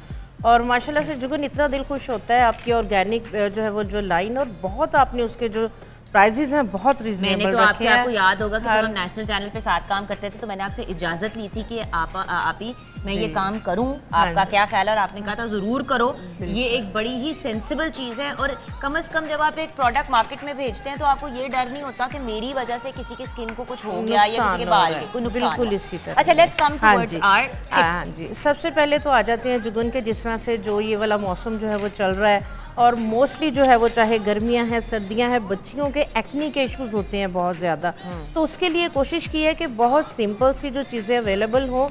S7: और माशाल्लाह से जुगन इतना दिल खुश होता है आपकी ऑर्गेनिक जो है वो जो लाइन, और बहुत आपने उसके जो प्राइजेस हैं बहुत रीजनेबल
S1: मैंने तो
S7: रखे
S1: आपसे
S7: हैं।
S1: आपको याद होगा कि जब हम नेशनल चैनल पे साथ काम करते थे तो मैंने आपसे इजाजत ली थी कि आप ही मैं ये काम करूं, आपका क्या ख्याल है, और आपने कहा था जरूर करो। ये एक बड़ी ही सेंसिबल चीज़ है, और कम से कम जब आप एक प्रोडक्ट मार्केट में भेजते हैं तो आपको ये डर नहीं होता कि मेरी वजह से किसी की स्किन को कुछ हो गया या किसी के बाल के कोई नुकसान।
S7: बिल्कुल इसी तरह।
S1: अच्छा let's come towards our tips.
S7: हाँ जी, सबसे पहले तो आ जाते हैं जुगन के, जिस तरह से जो ये वाला मौसम जो है वो चल रहा है और मोस्टली जो है वो चाहे गर्मियां हैं सर्दियां हैं, बच्चियों के एक्नी के इश्यूज होते हैं बहुत ज़्यादा, तो उसके लिए कोशिश की है कि बहुत सिंपल सी जो चीज़ें अवेलेबल हों।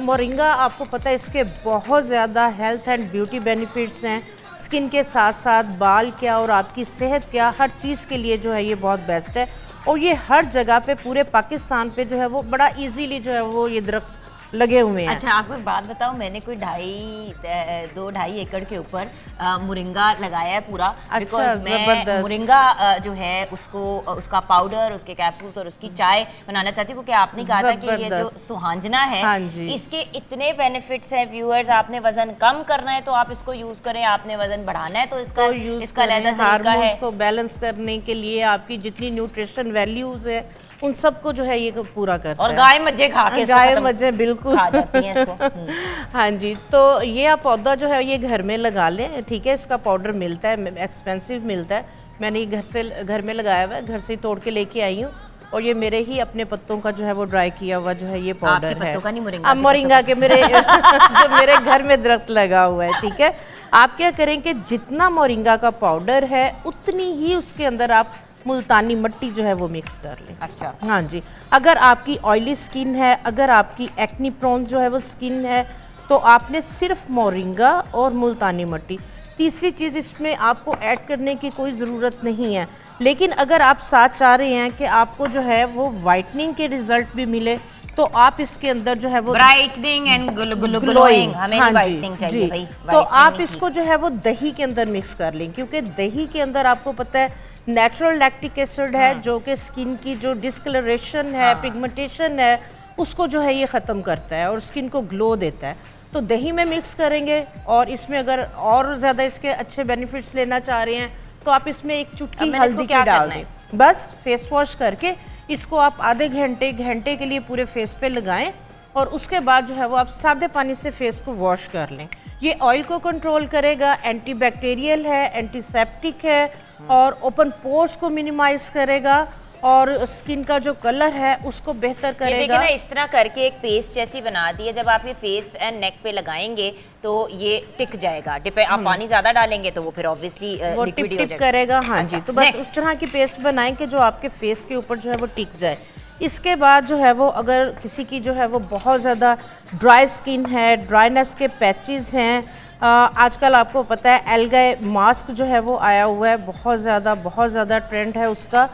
S7: मोरिंगा आपको पता है इसके बहुत ज़्यादा हेल्थ एंड ब्यूटी बेनिफिट्स हैं, स्किन के साथ साथ बाल क्या और आपकी सेहत क्या, हर चीज़ के लिए जो है ये बहुत बेस्ट है, और ये हर जगह पे पूरे पाकिस्तान पे जो है वो बड़ा इजीली जो है वो ये दरख्त लगे हुए हैं।
S1: अच्छा आपको एक बात बताओ, मैंने कोई 2.5 एकड़ के ऊपर मोरिंगा लगाया है पूरा।
S7: अच्छा,
S1: मैं मोरिंगा जो है उसका पाउडर, उसके कैप्सूल्स और उसकी चाय बनाना चाहती हूँ, क्योंकि आपने कहा था कि ये जो सुहांजना है,
S7: हाँ
S1: इसके इतने बेनिफिट्स हैं व्यूअर्स। आपने वजन कम करना है तो आप इसको यूज करें, आपने वजन बढ़ाना है तो इसका अलग तरीका है।
S7: को बैलेंस करने के लिए आपकी जितनी न्यूट्रिशन वैल्यूज है उन सबको जो है ये पूरा करता
S1: और
S7: है।
S1: गाय मज्जे खा के
S7: गाय मज्जे बिल्कुल
S1: खा जाती हैं इसको।
S7: हाँ जी, तो ये आप पौधा जो है ये घर में लगा लें, ठीक है। इसका पाउडर मिलता है, एक्सपेंसिव मिलता है, मैंने ये घर में लगाया हुआ है, घर से तोड़ के लेके आई हूँ, और ये मेरे ही अपने पत्तों का जो है वो ड्राई किया हुआ जो है ये पाउडर है। अब मोरिंगा के मेरे जो मेरे घर में दरख्त लगा हुआ है, ठीक है। आप क्या करें कि जितना मोरिंगा का पाउडर है उतनी ही उसके अंदर आप मुल्तानी मिट्टी जो है वो मिक्स कर लें।
S1: अच्छा,
S7: हाँ जी, अगर आपकी ऑयली स्किन है, अगर आपकी एक्नी प्रोन जो है वो स्किन है, तो आपने सिर्फ मोरिंगा और मुल्तानी मिट्टी, तीसरी चीज़ इसमें आपको ऐड करने की कोई ज़रूरत नहीं है। लेकिन अगर आप साथ चाह रहे हैं कि आपको जो है वो वाइटनिंग के रिजल्ट भी मिले, तो आप इसके अंदर जो है वो
S1: ब्राइटनिंग एंड ग्लोइंग, हमें वाइटनिंग चाहिए भाई।
S7: तो आप इसको जो है वो दही के अंदर मिक्स कर लें, क्योंकि दही के अंदर आपको पता है नेचुरल लैक्टिक एसिड है, जो कि स्किन की जो डिस्कलरेशन है, पिगमेंटेशन है, उसको जो है ये ख़त्म करता है और स्किन को ग्लो देता है। तो दही में मिक्स करेंगे, और इसमें अगर और ज़्यादा इसके अच्छे बेनिफिट्स लेना चाह रहे हैं तो आप इसमें एक चुटकी हल्दी की डाल दें। बस फेस वॉश करके इसको आप आधे घंटे के लिए पूरे फेस पे लगाएं और उसके बाद जो है वो आप सादे पानी से फेस को वॉश कर लें। ये ऑयल को कंट्रोल करेगा, एंटीबैक्टीरियल है, एंटीसेप्टिक है और ओपन पोर्स को मिनिमाइज करेगा और स्किन का जो कलर है उसको बेहतर
S1: ये देखिए
S7: करेगा।
S1: ना, इस तरह करके एक पेस्ट जैसी बना दी है। जब आप ये फेस एंड नेक पे लगाएंगे तो ये टिक जाएगा। आप पानी ज्यादा डालेंगे तो वो फिर ऑब्वियसली
S7: वो
S1: लिक्विड
S7: टिप
S1: हो
S7: टिप
S1: जाएगा।
S7: करेगा। हाँ जी,
S1: अच्छा,
S7: तो बस
S1: next।
S7: उस तरह की पेस्ट बनाएं कि जो आपके फेस के ऊपर जो है वो टिक जाए। इसके बाद जो है वो अगर किसी की जो है वो बहुत ज़्यादा ड्राई स्किन है, ड्राइनेस के पैचेस हैं, आजकल आपको पता है एल्गाई मास्क जो है वो आया हुआ है, बहुत ज़्यादा ट्रेंड है उसका,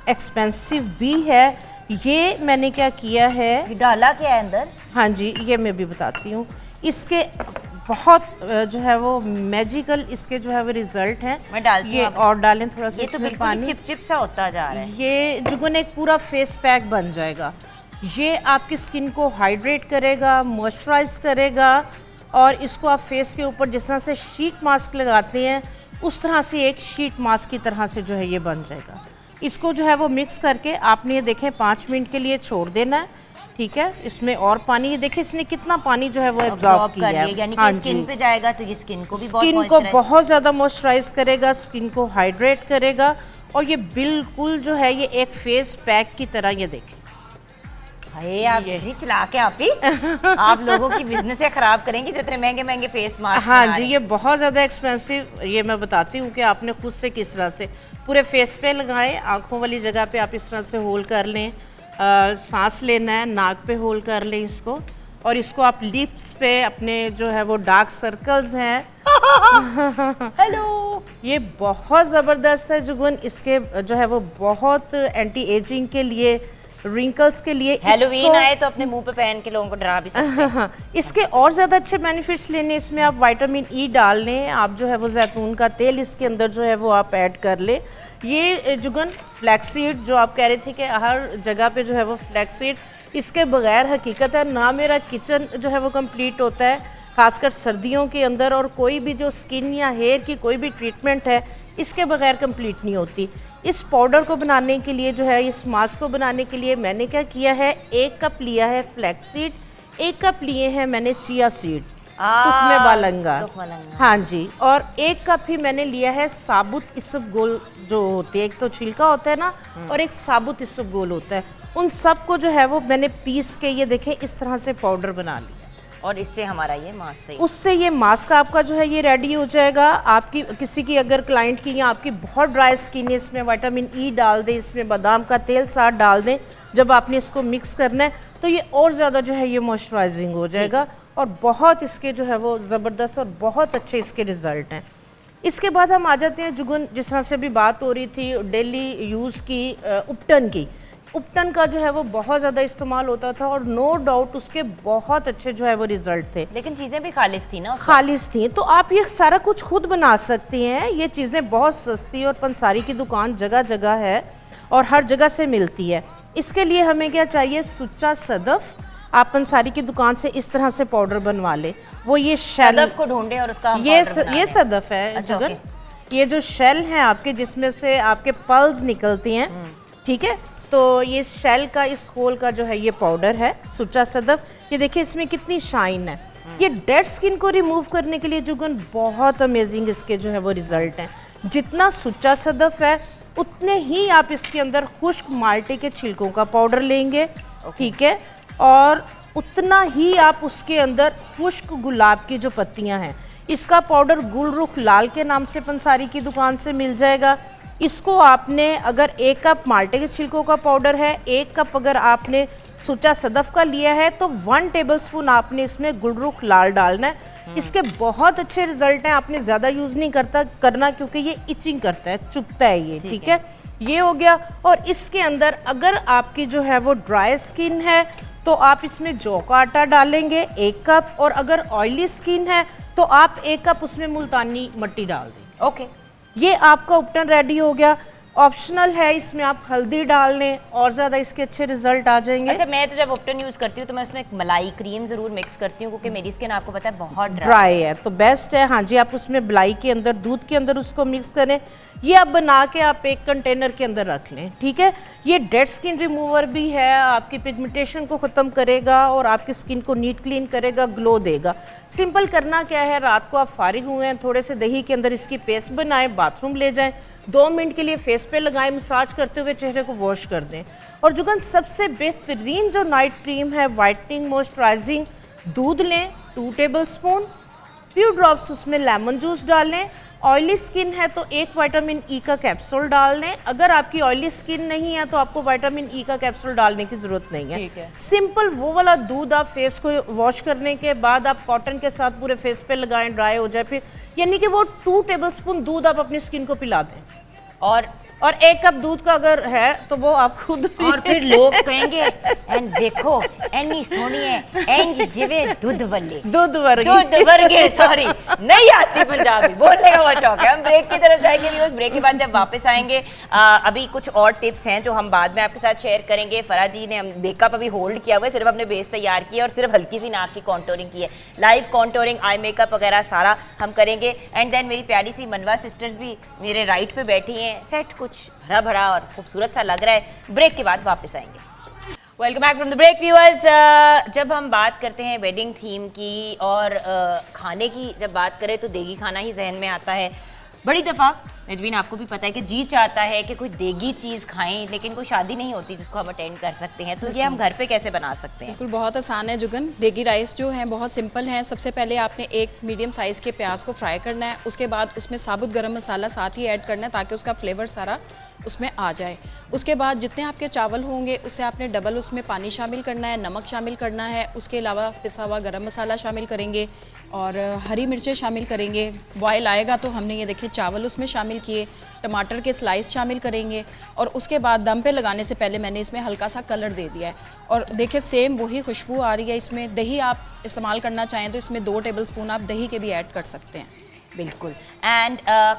S7: एक्सपेंसिव भी है। ये मैंने क्या किया है,
S1: डाला क्या है अंदर?
S7: हाँ जी, ये मैं भी बताती हूँ। इसके बहुत जो है वो मैजिकल इसके जो है वो रिजल्ट हैं।
S1: मैं डालती हूँ
S7: ये
S1: आप।
S7: और डालें थोड़ा सा
S1: ये तो
S7: इसमें
S1: बिल्कुल
S7: पानी।
S1: चिपचिप सा होता जा रहा है।
S7: ये जुगन एक पूरा फेस पैक बन जाएगा। ये आपकी स्किन को हाइड्रेट करेगा, मॉइस्चराइज करेगा और इसको आप फेस के ऊपर जिस तरह से शीट मास्क लगाते हैं उस तरह से एक शीट मास्क की तरह से जो है ये बन जाएगा। इसको जो है वो मिक्स करके आपने ये देखें 5 मिनट के लिए छोड़ देना है, ठीक है। इसमें और पानी, ये देखिए इसने कितना पानी जो है वो एब्जॉर्ब किया है,
S1: यानी
S7: हाँ
S1: कि स्किन
S7: जी।
S1: पे जाएगा तो ये स्किन को भी बहुत
S7: स्किन को बहुत ज़्यादा मॉइस्चराइज करेगा, स्किन को हाइड्रेट करेगा और ये बिल्कुल जो है ये एक फेस पैक की तरह, ये देखें।
S1: अरे आप इतनी चलाक है आप ही। आप लोगों की बिजनेस खराब करेंगे जो इतने महंगे महंगे फेस मास्क
S7: हाँ
S1: बना
S7: जी,
S1: रहे
S7: ये बहुत ज़्यादा एक्सपेंसिव। ये मैं बताती हूँ कि आपने खुद से किस तरह से पूरे फेस पे लगाएं। आँखों वाली जगह पे आप इस तरह से होल कर लें, सांस लेना है, नाक पे होल कर लें इसको और इसको आप लिप्स पे अपने जो है वो डार्क सर्कल्स हैं हेलो, ये बहुत ज़बरदस्त है जुगन। इसके जो है वो बहुत एंटी एजिंग के लिए, रिंकल्स के लिए,
S1: हेलोवीन आए तो अपने मुंह पे पहन के लोगों को डरा भी सकते हैं।
S7: इसके और ज़्यादा अच्छे बेनिफिट्स लेने, इसमें आप विटामिन ई डाल लें, आप जो है वो जैतून का तेल इसके अंदर जो है वो आप ऐड कर लें। ये जुगन फ्लैक्सीड जो आप कह रहे थे कि हर जगह पे जो है वो फ्लैक्सीड, इसके बगैर हकीकत है ना मेरा किचन जो है वो कंप्लीट होता है, खासकर सर्दियों के अंदर। और कोई भी जो स्किन या हेयर की कोई भी ट्रीटमेंट है इसके बगैर कंप्लीट नहीं होती। इस पाउडर को बनाने के लिए जो है, इस मास्क को बनाने के लिए मैंने क्या किया है, 1 कप लिया है फ्लैक्सीड, 1 कप लिए हैं मैंने चिया सीड, तुखमे बालंगा, हाँ जी, और 1 कप ही मैंने लिया है साबुत इसबगोल जो होती है, एक तो छिलका होता है ना और एक साबुत इसबगोल होता है, उन सब को जो है वो मैंने पीस के ये देखें इस तरह से पाउडर बना लिया।
S1: और इससे हमारा ये मास्क है,
S7: उससे ये मास्क आपका जो है ये रेडी हो जाएगा। आपकी किसी की अगर क्लाइंट की या आपकी बहुत ड्राई स्किन है, इसमें विटामिन ई डाल दें, इसमें बादाम का तेल साथ डाल दें। जब आपने इसको मिक्स करना है तो ये और ज़्यादा जो है ये मॉइस्चराइजिंग हो जाएगा और बहुत इसके जो है वो ज़बरदस्त और बहुत अच्छे इसके रिज़ल्ट हैं। इसके बाद हम आ जाते हैं जुगन, जिस तरह से भी बात हो रही थी डेली यूज़ की, उपटन की। उपटन का जो है वो बहुत ज़्यादा इस्तेमाल होता था और नो डाउट उसके बहुत अच्छे जो है वो रिजल्ट थे,
S1: लेकिन चीज़ें भी खालिश थी ना,
S7: खालिश थी। तो आप ये सारा कुछ खुद बना सकती हैं। ये चीज़ें बहुत सस्ती और पंसारी की दुकान जगह जगह है और हर जगह से मिलती है। इसके लिए हमें क्या चाहिए, सुच्चा सदफ। आप पंसारी की दुकान से इस तरह से पाउडर बनवा लें। वो ये शेल
S1: सदफ को ढूंढे और उसका हम
S7: ये
S1: powder बना
S7: ये
S1: लें।
S7: सदफ है
S1: अच्छा,
S7: जुगन। ये जो शेल है आपके, जिसमें से आपके पल्स निकलती हैं, ठीक है, तो ये शेल का, इस होल का जो है ये पाउडर है सुच्चा सदफ। ये देखिए इसमें कितनी शाइन है। ये डेड स्किन को रिमूव करने के लिए जुगन बहुत अमेजिंग इसके जो है वो रिजल्ट हैं। जितना सुच्चा सदफ है उतने ही आप इसके अंदर खुश्क माल्टे के छिलकों का पाउडर लेंगे, ठीक है, और उतना ही आप उसके अंदर खुश्क गुलाब की जो पत्तियां हैं इसका पाउडर गुलरुख लाल के नाम से पंसारी की दुकान से मिल जाएगा। इसको आपने, अगर 1 कप माल्टे के छिलकों का पाउडर है, 1 कप अगर आपने सुच्चा सदफ का लिया है तो 1 टेबलस्पून आपने इसमें गुलरुख लाल डालना है। इसके बहुत अच्छे रिजल्ट हैं। आपने ज़्यादा यूज़ नहीं करना क्योंकि ये इचिंग करता है, चुभता है ये, ठीक है। ये हो गया। और इसके अंदर अगर आपकी जो है वो ड्राई स्किन है तो आप इसमें जौ का आटा डालेंगे 1 कप, और अगर ऑयली स्किन है तो आप 1 कप उसमें मुल्तानी मट्टी डाल दें।
S1: ओके,
S7: ये आपका उपटन रेडी हो गया। ऑप्शनल है, इसमें आप हल्दी डाल लें और ज़्यादा इसके अच्छे रिजल्ट आ जाएंगे।
S1: अच्छा, मैं तो जब ऑप्टन यूज करती हूँ तो मैं उसमें एक मलाई क्रीम जरूर मिक्स करती हूँ, क्योंकि मेरी स्किन आपको पता है बहुत
S7: ड्राई है, तो बेस्ट है। हाँ जी, आप उसमें मलाई के अंदर, दूध के अंदर उसको मिक्स करें। ये आप बना के आप एक कंटेनर के अंदर रख लें, ठीक है। ये डेड स्किन रिमूवर भी है, आपकी पिगमेंटेशन को ख़त्म करेगा और आपकी स्किन को नीट क्लीन करेगा, ग्लो देगा। सिंपल करना क्या है, रात को आप फारिग हुए हैं, थोड़े से दही के अंदर इसकी पेस्ट बनाएं, बाथरूम ले जाएं, 2 मिनट के लिए फेस पे लगाएं, मसाज करते हुए चेहरे को वॉश कर दें। और जुगन सबसे बेहतरीन जो नाइट क्रीम है, वाइटनिंग मॉइस्चराइजिंग, दूध लें 2 टेबलस्पून, फ्यू ड्रॉप्स उसमें लेमन जूस डाल लें। ऑयली स्किन है तो 1 विटामिन ई का कैप्सूल डाल लें। अगर आपकी ऑयली स्किन नहीं है तो आपको विटामिन ई का कैप्सूल डालने की ज़रूरत नहीं है। सिंपल वो वाला दूध आप फेस को वॉश करने के बाद आप कॉटन के साथ पूरे फेस पे लगाएं, ड्राई हो जाए फिर, यानी कि वो 2 टेबलस्पून दूध आप अपनी स्किन को पिला दें। और 1 कप दूध का अगर है तो वो आप खुद
S1: और फिर लोग कहेंगे एंड देखो एनी सोनी है एंज जिवे दूध वर्गे सॉरी नहीं आती पंजाबी बोलने का बहुत शौक है। हम ब्रेक की तरफ जाएंगे व्यूअर्स, ब्रेक के बाद जब वापस आएंगे अभी कुछ और टिप्स हैं जो हम बाद में आपके साथ शेयर करेंगे। फरा जी ने मेकअप अभी होल्ड किया हुआ है, सिर्फ अपने बेस तैयार किया और सिर्फ हल्की सी नाक की कॉन्टोरिंग की है। लाइव कॉन्टोरिंग, आई मेकअप वगैरह सारा हम करेंगे। एंड देन मेरी प्यारी सी मनवा सिस्टर्स भी मेरे राइट पे बैठी हैं, सेट कुछ भरा भरा और खूबसूरत सा लग रहा है। ब्रेक के बाद वापस आएंगे। Welcome back from the break viewers. जब हम बात करते हैं वेडिंग थीम की और खाने की जब बात करें तो देगी खाना ही जहन में आता है। बड़ी दफ़ा मेजबीन आपको भी पता है कि जी चाहता है कि कोई देगी चीज़ खाएं, लेकिन कोई शादी नहीं होती जिसको हम अटेंड कर सकते हैं, तो ये हम घर पे कैसे बना सकते हैं?
S2: बिल्कुल बहुत आसान है जुगन। देगी राइस जो है बहुत सिंपल है। सबसे पहले आपने एक मीडियम साइज़ के प्याज को फ्राई करना है, उसके बाद उसमें साबुत गरम मसाला साथ ही ऐड करना है ताकि उसका फ्लेवर सारा उसमें आ जाए। उसके बाद जितने आपके चावल होंगे उससे आपने डबल उसमें पानी शामिल करना है, नमक शामिल करना है, उसके अलावा पिसा हुआ गरम मसाला शामिल करेंगे और हरी मिर्चें शामिल करेंगे। बॉयल आएगा तो हमने ये देखिए चावल उसमें शामिल किए, टमाटर के स्लाइस शामिल करेंगे और उसके बाद दम पे लगाने से पहले मैंने इसमें हल्का सा कलर दे दिया है। और देखिए सेम वही खुशबू आ रही है। इसमें दही आप इस्तेमाल करना चाहें तो इसमें 2 टेबलस्पून आप दही के भी ऐड कर सकते हैं।
S1: बिल्कुल। एंड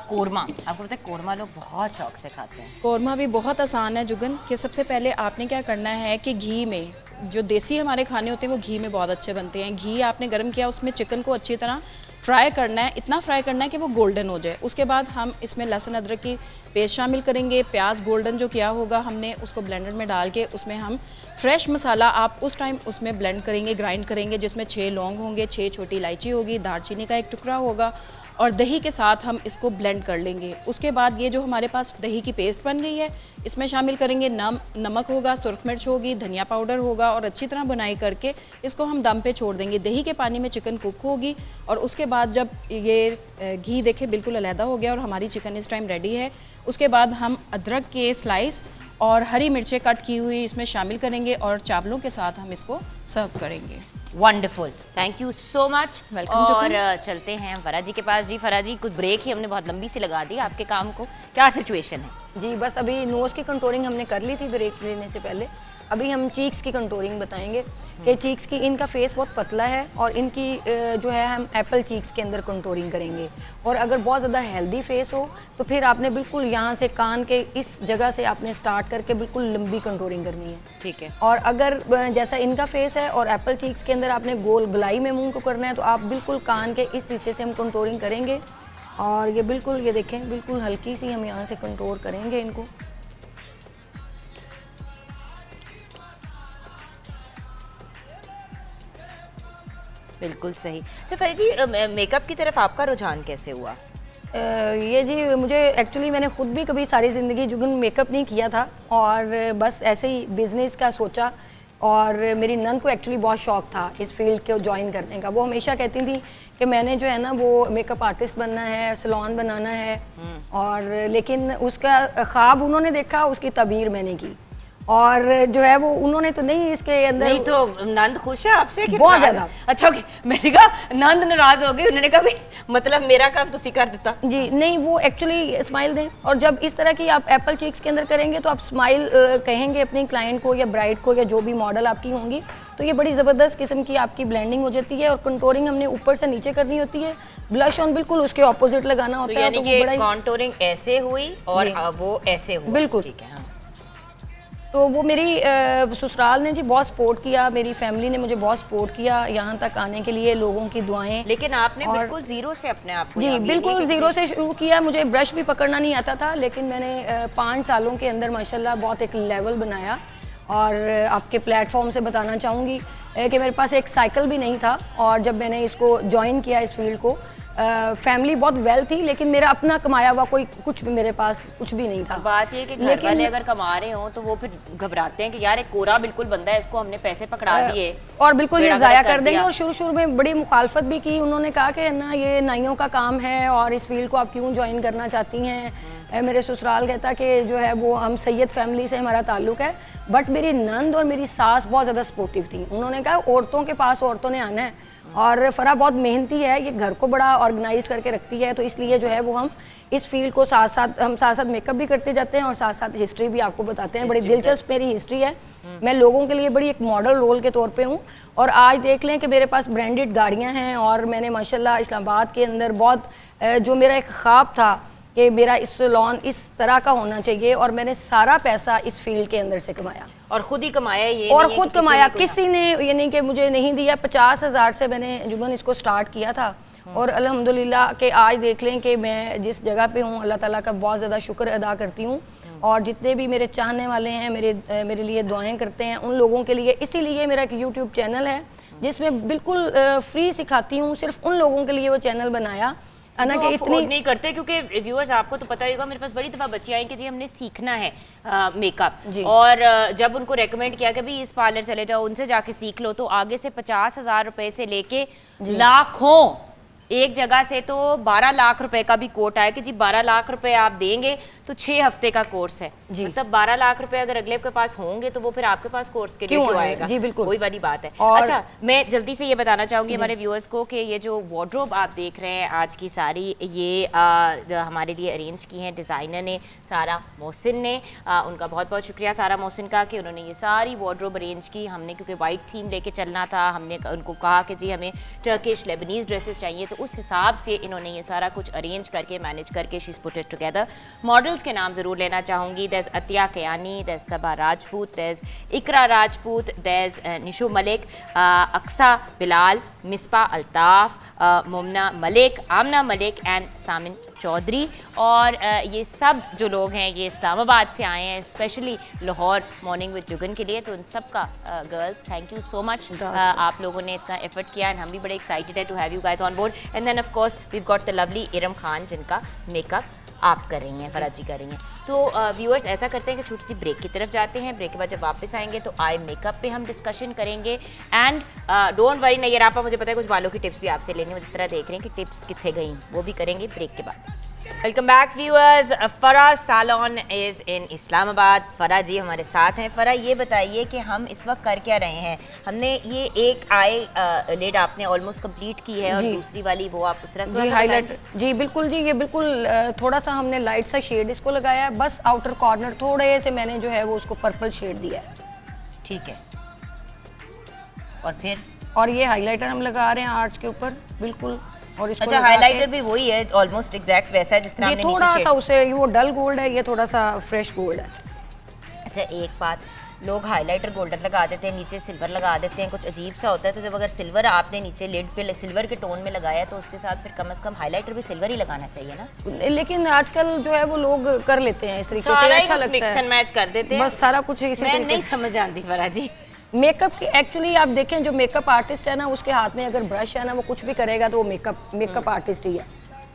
S1: कोरमा, आपको पता है कोरमा लोग बहुत शौक से खाते हैं।
S2: कोरमा भी बहुत आसान है जुगन कि सबसे पहले आपने क्या करना है कि घी में, जो देसी हमारे खाने होते हैं वो घी में बहुत अच्छे बनते हैं। घी आपने गर्म किया, उसमें चिकन को अच्छी तरह फ्राई करना है, इतना फ्राई करना है कि वो गोल्डन हो जाए। उसके बाद हम इसमें लहसुन अदरक की पेस्ट शामिल करेंगे। प्याज गोल्डन जो किया होगा हमने उसको ब्लेंडर में डाल के उसमें हम फ्रेश मसाला आप उस टाइम उसमें ब्लेंड करेंगे, ग्राइंड करेंगे, जिसमें 6 लौंग होंगे, 6 छोटी इलायची होगी, दालचीनी का 1 टुकड़ा होगा और दही के साथ हम इसको ब्लेंड कर लेंगे। उसके बाद ये जो हमारे पास दही की पेस्ट बन गई है इसमें शामिल करेंगे नमक होगा, सुरख मिर्च होगी, धनिया पाउडर होगा और अच्छी तरह बुनाई करके इसको हम दम पे छोड़ देंगे। दही के पानी में चिकन कुक होगी और उसके बाद जब ये घी देखे बिल्कुल अलहदा हो गया और हमारी चिकन इस टाइम रेडी है, उसके बाद हम अदरक के स्लाइस और हरी मिर्चें कट की हुई इसमें शामिल करेंगे और चावलों के साथ हम इसको सर्व करेंगे।
S1: Wonderful, thank you so much.
S2: Welcome.
S1: और चलते हैं फरा जी के पास। जी फरा जी, कुछ ब्रेक ही हमने बहुत लंबी सी लगा दी आपके काम को, क्या सिचुएशन है?
S3: जी बस अभी नोज़ की कंटोरिंग हमने कर ली थी ब्रेक लेने से पहले। अभी हम चीक्स की कंटोरिंग बताएंगे कि चीक्स की, इनका फेस बहुत पतला है और इनकी जो है हम एप्पल चीक्स के अंदर कंटोरिंग करेंगे। और अगर बहुत ज़्यादा हेल्दी फेस हो तो फिर आपने बिल्कुल यहाँ से कान के इस जगह से आपने स्टार्ट करके बिल्कुल लंबी कंटोरिंग करनी है।
S1: ठीक है।
S3: और अगर जैसा इनका फेस है और एप्पल चीक्स के अंदर आपने गोल गलाई में मुंह को करना है तो आप बिल्कुल कान के इस हिस्से से हम कंटोरिंग करेंगे। और ये बिल्कुल, ये देखें, बिल्कुल हल्की सी हम यहाँ से कंटोर करेंगे इनको।
S1: बिल्कुल सही। तो फरी जी, मेकअप की तरफ आपका रुझान कैसे हुआ?
S3: ये जी मुझे एक्चुअली मैंने ख़ुद भी कभी सारी ज़िंदगी जुगन मेकअप नहीं किया था और बस ऐसे ही बिज़नेस का सोचा। और मेरी नंद को एक्चुअली बहुत शौक़ था इस फील्ड को ज्वाइन करने का। वो हमेशा कहती थी कि मैंने जो है ना वो मेकअप आर्टिस्ट बनना है, सैलून बनाना है। और लेकिन उसका ख्वाब उन्होंने देखा, उसकी तबीर मैंने की और जो है वो उन्होंने तो नहीं इसके अंदर।
S1: नहीं तो नंद खुश है आपसे कि
S3: बहुत ज़्यादा?
S1: अच्छा ओके, मैंने कहा नंद नाराज हो गई, उन्होंने कहा भी मतलब मेरा काम तो कर देता।
S3: जी नहीं, वो एक्चुअली स्माइल दें। और जब इस तरह की आप एप्पल चीक्स के अंदर करेंगे तो आप स्माइल कहेंगे अपनी क्लाइंट को या ब्राइड को या जो भी मॉडल आपकी होंगी, तो तो ये बड़ी ज़बरदस्त किस्म की आपकी ब्लेंडिंग हो जाती है। और कंटोरिंग हमने ऊपर से नीचे करनी होती है, ब्लश ऑन बिल्कुल उसके ऑपोजिट लगाना होता है।
S1: यानी
S3: तो
S1: कि
S3: वो बड़ा
S1: कॉन्टोरिंग ऐसे हुई और वो ऐसे हुआ।
S3: बिल्कुल।
S1: ठीक है, हाँ।
S3: तो वो मेरी ससुराल ने जी बहुत सपोर्ट किया, मेरी फैमिली ने मुझे बहुत सपोर्ट किया यहाँ तक आने के लिए, लोगों की दुआएं।
S1: लेकिन आपने बिल्कुल जीरो से अपने आप को
S3: जी बिल्कुल ज़ीरो से शुरू किया। मुझे ब्रश भी पकड़ना नहीं आता था, लेकिन मैंने 5 सालों के अंदर माशाल्लाह बहुत एक लेवल बनाया। और आपके प्लेटफॉर्म से बताना चाहूँगी कि मेरे पास एक साइकिल भी नहीं था, और जब मैंने इसको ज्वाइन किया इस फील्ड को, फैमिली बहुत वेल थी, लेकिन मेरा अपना कमाया हुआ कोई कुछ मेरे पास कुछ भी नहीं था।
S1: बात ये कि घर वाले अगर कमा रहे हो तो वो फिर घबराते हैं कि यार एक कोरा बिल्कुल बंदा है, इसको हमने पैसे पकड़ा दिए
S3: और बिल्कुल ये ज़ाया कर देंगे। और शुरू में बड़ी मुखालफत भी की, उन्होंने कहा कि ना ये नाइयों का काम है और इस फील्ड को आप क्यों ज्वाइन करना चाहती हैं। मेरे ससुराल कहता कि जो है वो हम सैयद फैमिली से हमारा ताल्लुक है, बट मेरी नंद और मेरी सास बहुत ज़्यादा सपोर्टिव थी। उन्होंने कहा औरतों के पास औरतों ने आना है, और फरा बहुत मेहनती है, ये घर को बड़ा ऑर्गेनाइज करके रखती है, तो इसलिए जो है वो हम इस फील्ड को साथ साथ मेकअप भी करते जाते हैं और साथ साथ हिस्ट्री भी आपको बताते हैं। बड़ी दिलचस्प मेरी हिस्ट्री है, मैं लोगों के लिए बड़ी एक मॉडल रोल के तौर पे हूँ। और आज देख लें कि मेरे पास ब्रांडेड गाड़ियाँ हैं, और मैंने माशाल्लाह इस्लामाबाद के अंदर बहुत जो मेरा एक ख्वाब था कि मेरा इस सैलून इस तरह का होना चाहिए, और मैंने सारा पैसा इस फील्ड के अंदर से कमाया
S1: और खुद ही कमाया। ये
S3: और
S1: नहीं
S3: खुद
S1: कि
S3: कमाया, किसी ने ये नहीं कि मुझे नहीं दिया। 50,000 से मैंने जुगन इसको स्टार्ट किया था, और अल्हम्दुलिल्लाह कि आज देख लें कि मैं जिस जगह पे हूँ, अल्लाह ताला का बहुत ज़्यादा शुक्र अदा करती हूँ। और जितने भी मेरे चाहने वाले हैं, मेरे लिए दुआएं करते हैं, उन लोगों के लिए, इसीलिए मेरा एक यूट्यूब चैनल है जिसमें बिल्कुल फ्री सिखाती हूँ। सिर्फ उन लोगों के लिए वो चैनल बनाया ना कि इतनी
S1: नहीं करते, क्योंकि व्यूअर्स आपको तो पता ही होगा, मेरे पास बड़ी दफ़ा बच्चियाँ आई कि जी हमने सीखना है मेकअप, और जब उनको रेकमेंड किया कि भाई इस पार्लर चले जाओ, उनसे जाके सीख लो, तो आगे से 50,000 रुपए से लेके लाखों, एक जगह से तो 12 लाख रुपए का भी कोट आया कि जी 12 लाख रुपए आप देंगे तो 6 हफ्ते का कोर्स है। मतलब 12 लाख रुपए अगर अगले के पास होंगे तो वो फिर आपके पास कोर्स के लिए क्यों आएगा?
S3: जी बिल्कुल,
S1: वही वाली बात है।
S3: और
S1: अच्छा, मैं जल्दी से ये बताना चाहूंगी हमारे व्यूअर्स को कि ये जो वार्डरोब आप देख रहे हैं आज की सारी, ये हमारे लिए अरेंज की हैं डिज़ाइनर ने, सारा मोहसिन ने। उनका बहुत बहुत शुक्रिया सारा मोहसिन का कि उन्होंने ये सारी वार्डरोब अरेंज की। हमने क्योंकि वाइट थीम लेके चलना था, हमने उनको कहा कि जी हमें टर्किश लेबनीज़ ड्रेसेस चाहिए, तो उस हिसाब से इन्होंने ये सारा कुछ अरेंज करके मैनेज करके she is put it together. Models के नाम ज़रूर लेना चाहूँगी। There is Atiya Kayani, there is Saba Rajput, there is Iqra Rajput, there is Nisho Malik, Aqsa Bilal, Misbah Altaf, Mumna Malik, Amna Malik and Samin Chaudhry. और ये सब जो लोग हैं ये इस्लामाबाद से आए हैं, specially Lahore morning with Jugan के लिए। तो उन सब का girls thank you so much, आप लोगों ने इतना एफर्ट किया, एंड हम भी बड़े एक्साइटेड है to have you guys on board. And then of course we got the lovely Iram Khan, जिनका मेकअप आप कर रही हैं, फराज जी कर रही हैं। तो व्यूअर्स ऐसा करते हैं कि छोटी सी ब्रेक की तरफ जाते हैं। ब्रेक के बाद जब वापस आएंगे तो आई मेकअप पे हम डिस्कशन करेंगे। एंड डोंट वरी नैयर आपा, मुझे पता है कुछ बालों की टिप्स भी आपसे लेनी है, जिस तरह देख रहे हैं कि टिप्स कितने गई, वो भी करेंगे ब्रेक के बाद। वेलकम बैक व्यूअर्स, फरा सैलून इज़ इन इस्लामाबाद। फरा जी हमारे साथ हैं। फरा ये बताइए कि हम इस वक्त कर क्या रहे हैं? हमने ये एक आई लिड आपने ऑलमोस्ट कंप्लीट की है, और दूसरी वाली वो आप उस तरह
S3: हाईलाइट। जी बिल्कुल जी, ये बिल्कुल थोड़ा सा हमने लाइट सा शेड इसको लगाया है, बस आउटर कॉर्नर थोड़े से मैंने जो है वो उसको पर्पल शेड दिया है।
S1: ठीक है, और फिर
S3: और ये हाइलाइटर हम लगा रहे हैं आर्च के ऊपर बिल्कुल। और इसको
S1: अच्छा, हाइलाइटर भी वही है ऑलमोस्ट एग्जैक्ट वैसा है जिस तरह हमने
S3: थोड़ा सा उसे, वो डल गोल्ड है, ये थोड़ा सा फ्रेश गोल्ड है।
S1: अच्छा, एक बात, लोग हाइलाइटर गोल्डन लगा देते हैं, नीचे सिल्वर लगा देते हैं, कुछ अजीब सा होता है। तो जब अगर सिल्वर आपने नीचे लिड पे सिल्वर के टोन में लगाया तो उसके साथ फिर कम से कम हाइलाइटर भी सिल्वर ही लगाना चाहिए ना।
S3: लेकिन आजकल जो है वो लोग कर लेते हैं इस तरीके से, अच्छा लगता है,
S1: मिक्स एंड मैच कर देते हैं,
S3: बस सारा कुछ इसी
S1: मैं नहीं समझ आती फरा जी।
S3: मेकअप की एक्चुअली आप देखें, जो मेकअप आर्टिस्ट है ना, उसके हाथ में अगर ब्रश है ना, वो कुछ भी करेगा तो वो मेकअप आर्टिस्ट ही है।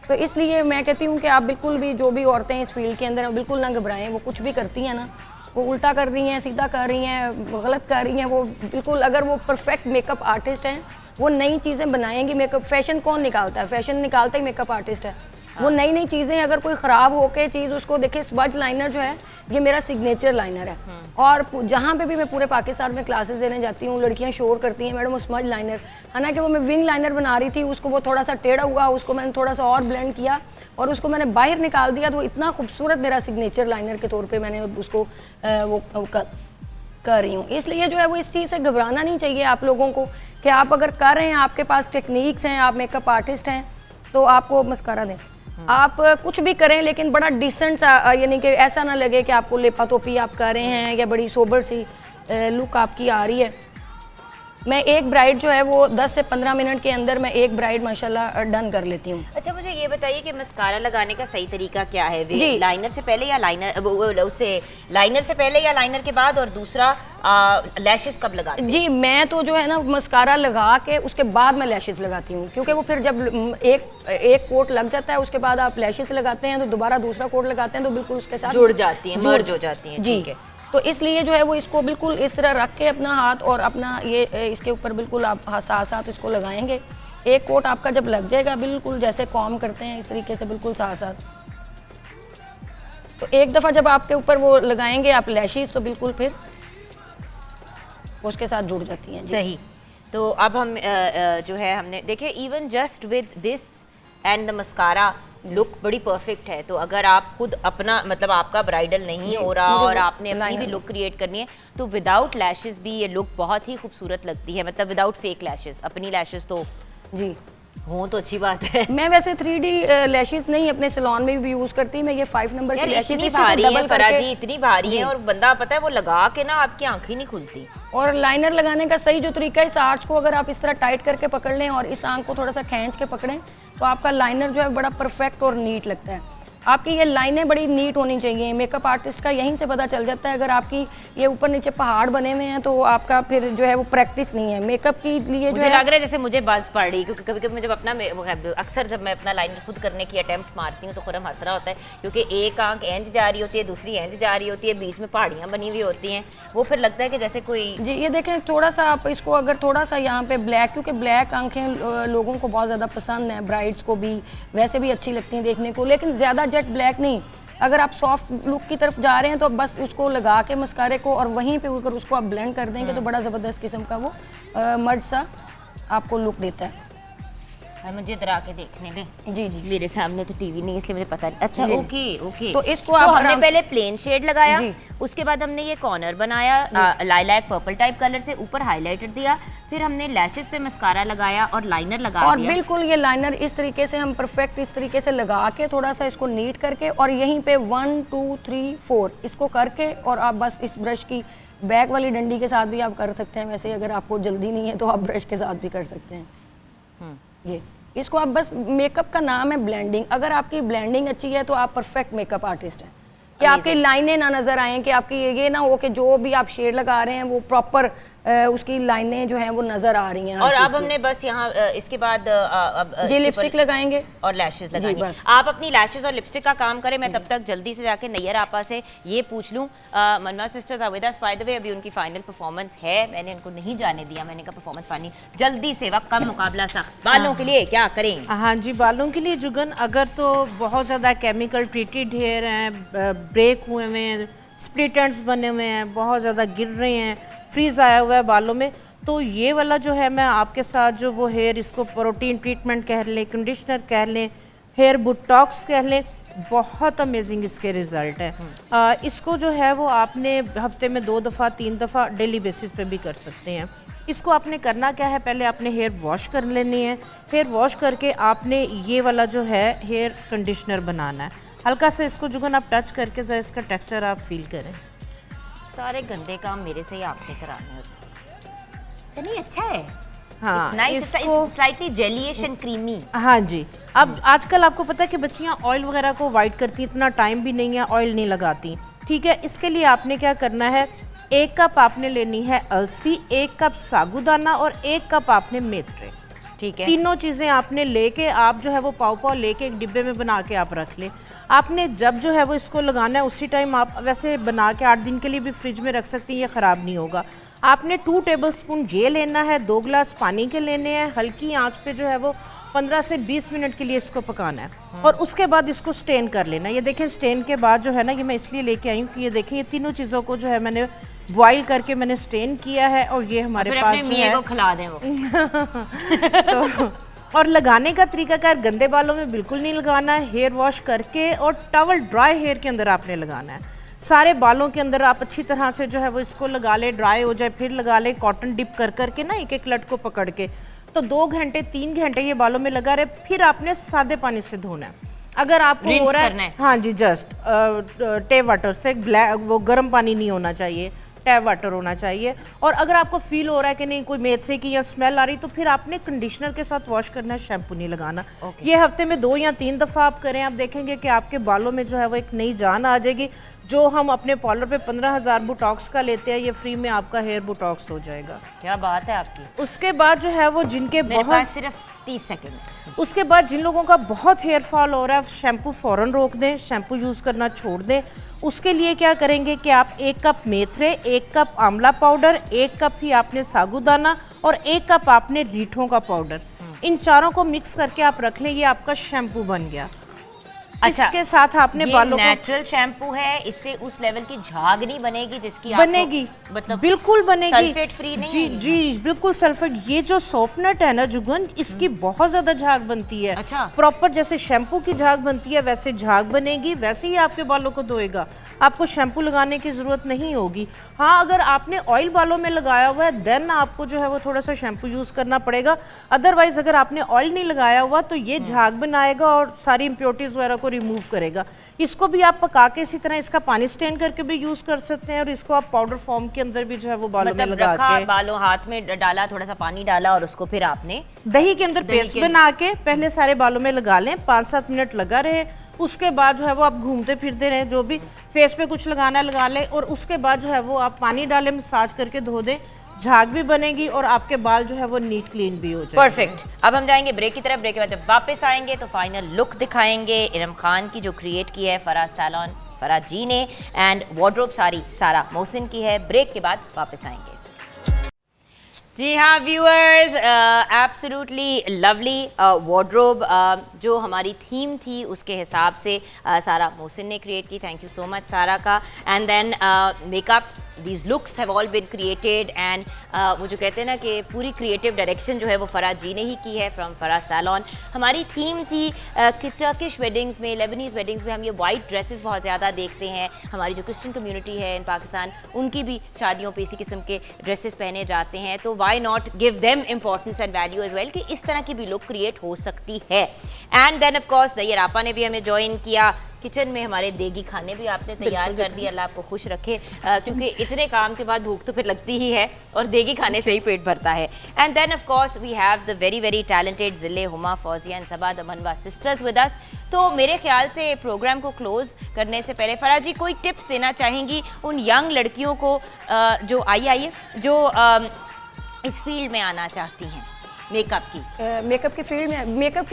S3: तो इसलिए मैं कहती हूँ कि आप बिल्कुल भी, जो भी औरतें इस फील्ड के अंदर हैं, बिल्कुल ना घबराएं। वो कुछ भी करती हैं ना, वो उल्टा कर रही हैं, सीधा कर रही हैं, गलत कर रही हैं, वो बिल्कुल, अगर वो परफेक्ट मेकअप आर्टिस्ट हैं, वो नई चीज़ें बनाएंगी। मेकअप फैशन कौन निकालता है? फैशन निकालता ही मेकअप आर्टिस्ट है। वो नई नई चीज़ें, अगर कोई ख़राब होके चीज़ उसको देखे, स्पज लाइनर जो है ये मेरा सिग्नेचर लाइनर है, और जहाँ पे भी मैं पूरे पाकिस्तान में क्लासेस देने जाती हूँ, लड़कियाँ शोर करती हैं मैडम वो स्मज लाइनर, हालांकि वो मैं विंग लाइनर बना रही थी, उसको वो थोड़ा सा टेढ़ा हुआ, उसको मैंने थोड़ा सा और ब्लेंड किया और उसको मैंने बाहर निकाल दिया, तो इतना खूबसूरत मेरा सिग्नेचर लाइनर के तौर पर मैंने उसको वो कर रही हूँ। इसलिए जो है वो इस चीज़ से घबराना नहीं चाहिए आप लोगों को कि आप अगर कर रहे हैं, आपके पास टेक्निक्स हैं, आप मेकअप आर्टिस्ट हैं, तो आपको मस्कारा दें। आप कुछ भी करें लेकिन बड़ा डिसेंट सा, यानी कि ऐसा ना लगे कि आपको लेपा तोपी आप कर रहे हैं या बड़ी सोबर सी लुक आपकी आ रही है। मैं एक ब्राइड जो है वो 10 से 15 मिनट के अंदर मैं एक ब्राइड माशाल्लाह डन कर लेती हूँ।
S1: अच्छा, मुझे ये बताइए कि मस्कारा लगाने का सही तरीका क्या है?
S3: जी।
S1: लाइनर से पहले या लाइनर से पहले या लाइनर के बाद, और दूसरा लैशेस कब लगाते हैं?
S3: जी, मैं तो जो है ना मस्कारा लगा के उसके बाद मैं लैशेस लगाती हूँ, क्योंकि वो फिर जब एक कोट लग जाता है उसके बाद आप लैशेस लगाते हैं तो दोबारा दूसरा कोट लगाते हैं तो बिल्कुल उसके साथ
S1: जुड़ जाती हैं, मर्ज हो जाती हैं।
S3: जी,
S1: ठीक है।
S3: तो इसलिए जो है वो इसको बिल्कुल इस तरह रख के अपना हाथ और अपना ये इसके ऊपर बिल्कुल आप साथ साथ इसको लगाएंगे। एक कोट आपका जब लग जाएगा बिल्कुल जैसे कॉम करते हैं इस तरीके से बिल्कुल साथ साथ, तो एक दफ़ा जब आपके ऊपर वो लगाएंगे आप लैशेस तो बिल्कुल फिर उसके साथ जुड़ जाती हैं।
S1: सही। तो अब हम जो है हमने देखिए, even just with this and the mascara look बड़ी परफेक्ट है। तो अगर आप खुद अपना मतलब आपका ब्राइडल नहीं हो रहा और आपने अपनी भी लुक क्रिएट करनी है तो विदाउट लैशेस भी ये लुक बहुत ही खूबसूरत लगती है, मतलब विदाउट फेक लैशेस। अपनी लैशेस तो
S3: जी
S1: हो तो अच्छी बात है।
S3: मैं वैसे 3D लैशेस नहीं अपने सैलून में भी यूज करती, मैं ये 5 नंबर की लैशेस
S1: इतनी भारी है फराजी, इतनी भारी है और बंदा पता है वो लगा के ना आपकी आंखें नहीं खुलती।
S3: और लाइनर लगाने का सही जो तरीका है, इस आर्च को अगर आप इस तरह टाइट करके पकड़ लें और इस आंख को थोड़ा सा खींच के पकड़ें तो आपका लाइनर जो है बड़ा परफेक्ट और नीट लगता है। आपकी ये लाइनें बड़ी नीट होनी चाहिए। मेकअप आर्टिस्ट का यहीं से पता चल जाता है। अगर आपकी ये ऊपर नीचे पहाड़ बने हुए हैं तो आपका फिर जो है वो प्रैक्टिस नहीं है मेकअप के लिए। जो
S1: मुझे लग रहा है जैसे मुझे बस पड़ रही, क्योंकि कभी कभी जब अपना अक्सर जब मैं अपना लाइनर खुद करने की अटेम्प्ट मारती हूँ तो खुरम हंस रहा होता है, क्योंकि एक आंख एंज जा रही होती है, दूसरी एंज जा रही होती है, बीच में पहाड़ियाँ बनी हुई होती हैं, वो फिर लगता है कि जैसे कोई। जी,
S3: ये देखें थोड़ा सा आप इसको अगर थोड़ा सा यहाँ पे ब्लैक, क्योंकि ब्लैक आंखें लोगों को बहुत ज़्यादा पसंद है, ब्राइड्स को भी वैसे भी अच्छी लगती हैं देखने को, लेकिन ज़्यादा जेट ब्लैक नहीं। अगर आप सॉफ्ट लुक की तरफ जा रहे हैं तो बस उसको लगा के मस्कारे को और वहीं पे अगर उसको आप ब्लेंड कर देंगे तो बड़ा ज़बरदस्त किस्म का वो मर्ज सा आपको लुक देता है।
S1: मुझे इधर आके देखने दें।
S3: जी जी,
S1: मेरे सामने तो टीवी नहीं इसलिए मुझे पता नहीं। अच्छा, ओके ओके।
S3: तो इसको आप
S1: हमने पहले प्लेन शेड लगाया,
S3: जी।
S1: उसके बाद हमने ये कॉर्नर बनाया लाइलैक पर्पल टाइप कलर से, ऊपर हाईलाइटर दिया, फिर हमने लैशेस पे मस्कारा लगाया और लाइनर लगा
S3: और
S1: दिया।
S3: बिल्कुल ये लाइनर इस तरीके से हम परफेक्ट इस तरीके से लगा के थोड़ा सा इसको नीट करके और यहीं पे 1 2 3 4 इसको करके और आप बस इस ब्रश की बैक वाली डंडी के साथ भी आप कर सकते हैं। वैसे अगर आपको जल्दी नहीं है तो आप ब्रश के साथ भी कर सकते हैं। ये इसको आप बस, मेकअप का नाम है ब्लेंडिंग। अगर आपकी ब्लेंडिंग अच्छी है तो आप परफेक्ट मेकअप आर्टिस्ट हैं कि आपकी लाइनें ना नजर आएं, कि आपकी ये ना हो कि जो भी आप शेड लगा रहे हैं वो प्रॉपर उसकी लाइनें जो हैं वो नजर आ रही हैं।
S1: और अब हमने बस यहाँ इसके बाद
S3: जी लिपस्टिक लगाएंगे
S1: और लैशेस लगाएंगे।
S3: बस।
S1: आप अपनी लैशेस और लिपस्टिक का काम करें, मैं तब तक जल्दी से जाके नैयर आपा से ये पूछ लूँ। Manwa sisters are with us by the way, अभी उनकी फाइनल परफॉर्मेंस है, मैंने उनको नहीं जाने दिया, मैंने कहा परफॉर्मेंस पानी जल्दी से, वक्त कम मुकाबला सख्त। बालों के लिए क्या करें?
S7: हाँ जी, बालों के लिए जुगन, अगर तो बहुत ज़्यादा केमिकल ट्रीटेड हेयर हैं, ब्रेक हुए हुए हैं, स्प्लिट एंड्स बने हुए हैं, बहुत ज़्यादा गिर रहे हैं, फ्रीज आया हुआ है बालों में, तो ये वाला जो है मैं आपके साथ जो वो हेयर, इसको प्रोटीन ट्रीटमेंट कह लें, कंडीशनर कह लें, हेयर बुटॉक्स कह लें, बहुत अमेजिंग इसके रिज़ल्ट है। इसको जो है वो आपने हफ्ते में 2 दफ़ा 3 दफ़ा डेली बेसिस पे भी कर सकते हैं। इसको आपने करना क्या है, पहले आपने हेयर वॉश कर लेनी है। हेयर वॉश करके आपने ये वाला जो है हेयर कंडीशनर बनाना है। हल्का से इसको जुगन आप टच करके ज़रा इसका टेक्सचर आप फील करें।
S1: सारे गंदे काम मेरे से ही आपने कराने होते हैं। चलिए, अच्छा है।
S7: हाँ,
S1: इसको स्लाइटली जेलीइश एंड क्रीमी।
S7: हाँ जी। अब आजकल आपको पता है कि बच्चियाँ ऑयल वगैरह को वाइट करती, इतना टाइम भी नहीं है, ऑयल नहीं लगाती। ठीक है, इसके लिए आपने क्या करना है, 1 कप आपने लेनी है अलसी, 1 कप साबूदाना और 1 कप आपने मेथरे।
S1: ठीक है,
S7: तीनों चीज़ें आपने लेके आप जो है वो पाव लेके एक डिब्बे में बना के आप रख लें। आपने जब जो है वो इसको लगाना है उसी टाइम आप वैसे बना के 8 दिन के लिए भी फ्रिज में रख सकती हैं, ये ख़राब नहीं होगा। आपने 2 टेबलस्पून ये लेना है, 2 गिलास पानी के लेने हैं, हल्की आंच पे जो है वो 15 से 20 मिनट के लिए इसको पकाना है और उसके बाद इसको स्टेन कर लेना है। ये देखें, स्टेन के बाद जो है ना, ये मैं इसलिए लेके आई हूँ कि ये देखें, ये तीनों चीज़ों को जो है मैंने बॉईल करके मैंने स्टेन किया है और ये हमारे पास जो है
S1: को खिला दें वो।
S7: तो, और लगाने का तरीकाकार गंदे बालों में बिल्कुल नहीं लगाना है, हेयर वॉश करके और टॉवल ड्राई हेयर के अंदर आपने लगाना है। सारे बालों के अंदर आप अच्छी तरह से जो है वो इसको लगा ले, ड्राई हो जाए फिर लगा ले, कॉटन डिप कर करके ना एक एक लट को पकड़ के, तो 2 घंटे 3 घंटे ये बालों में लगा रहे, फिर आपने सादे पानी से धोना है। अगर आपको हो रहा है, हाँ जी, जस्ट टे वाटर से, वो गर्म पानी नहीं होना चाहिए, टैप वाटर होना चाहिए। और अगर आपको फील हो रहा है कि नहीं कोई मेथरे की या स्मेल आ रही, तो फिर आपने कंडीशनर के साथ वॉश करना है, शैम्पू नहीं लगाना। ये हफ्ते में 2 या 3 दफ़ा आप करें, आप देखेंगे कि आपके बालों में जो है वो एक नई जान आ जाएगी। जो हम अपने पार्लर पे 15,000 बुटॉक्स का लेते हैं, ये फ्री में आपका हेयर बुटॉक्स हो जाएगा।
S1: क्या बात है आपकी।
S7: उसके बाद जो है वो जिनके बहुत
S1: सिर्फ 30 सेकंड,
S7: उसके बाद जिन लोगों का बहुत हेयर फॉल हो रहा है, शैम्पू फ़ौरन रोक दें, शैम्पू यूज़ करना छोड़ दें। उसके लिए क्या करेंगे कि आप 1 कप मेथरे, 1 कप आंवला पाउडर, 1 कप ही आपने साबूदाना और 1 कप आपने रीठों का पाउडर, इन चारों को मिक्स करके आप रख लें, ये आपका शैम्पू बन गया।
S1: अच्छा,
S7: इसके साथ आपने बालों को,
S1: नेचुरल शैम्पू है, इससे उस लेवल की झाग नहीं बनेगी जिसकी
S7: बनेगी,
S1: मतलब
S7: बिल्कुल बनेगी,
S1: सल्फेट फ्री नहीं
S7: जी
S1: है।
S7: जी बिल्कुल सल्फेट। ये जो सोपनट है ना जुगन, इसकी बहुत ज्यादा झाग बनती है।
S1: अच्छा।
S7: प्रॉपर जैसे शैम्पू की झाग बनती है वैसे झाग बनेगी, वैसे ही आपके बालों को धोएगा, आपको शैम्पू लगाने की जरूरत नहीं होगी। हाँ, अगर आपने ऑयल बालों में लगाया हुआ है देन आपको जो है वो थोड़ा सा शैम्पू यूज करना पड़ेगा। अदरवाइज अगर आपने ऑयल नहीं लगाया हुआ तो ये झाग बनाएगा और सारी इम्प्योरिटीज वगैरह को रिमूव करेगा। इसको भी आप पका के इसी तरह इसका पानी स्टेन करके भी यूज कर सकते हैं, और इसको आप पाउडर फॉर्म के अंदर भी जो है वो बालों में लगा के,
S1: बालों हाथ में डाला, थोड़ा सा पानी डाला और उसको फिर आपने
S7: दही के अंदर पेस्ट बना के पहले सारे बालों में लगा लें, 5-7 मिनट लगा रहे। उसके बाद जो है वो आप घूमते फिरते रहें, जो भी फेस पे कुछ लगाना है लगा लें, और उसके बाद जो है वो आप पानी डालें, मसाज करके धो दें, झाग भी बनेगी और आपके बाल जो है वो नीट क्लीन भी हो जाएंगे।
S1: परफेक्ट। अब हम जाएंगे ब्रेक की तरफ। ब्रेक के बाद जब वापस आएंगे तो फाइनल लुक दिखाएंगे इरम खान की, जो क्रिएट की है फराज सैलॉन फराज जी ने, एंड वार्डरोब सारी सारा मोहसिन की है। ब्रेक के बाद वापस आएंगे। जी हाँ व्यूअर्स, एब्सोल्युटली लवली वार्डरोब जो हमारी थीम थी उसके हिसाब से सारा मोहसिन ने क्रिएट की। थैंक यू सो मच सारा का। And then makeup, these looks have all been created and वो जो कहते हैं ना कि पूरी क्रिएटिव डायरेक्शन जो है वो फराज जी ने ही की है फ्रॉम फराज सैलॉन। हमारी थीम थी कि टर्किश वेडिंग्स में, लेबनीज़ वेडिंग्स में हम ये वाइट ड्रेसेस बहुत ज़्यादा देखते हैं। हमारी जो क्रिश्चियन कम्युनिटी है इन पाकिस्तान, उनकी भी शादियों पे इसी किस्म के ड्रेसेस पहने जाते हैं, तो why not give them importance and value as well कि इस तरह की भी लुक क्रिएट हो सकती है। And then of course Nayyar आपा ने भी हमें ज्वाइन किया किचन में। हमारे देगी खाने भी आपने तैयार कर दिए, अल्लाह आपको खुश रखे, क्योंकि इतने काम के बाद भूख तो फिर लगती ही है और देगी खाने से ही पेट भरता है। And then of course we have the very very talented Zille, Huma, Fauzia and Saba the Manwa sisters with us. तो मेरे ख्याल से प्रोग्राम को क्लोज करने से पहले फराज जी कोई टिप्स देना चाहेंगी उन यंग लड़कियों को जो जो इस फील्ड में आना चाहती हैं मेकअप की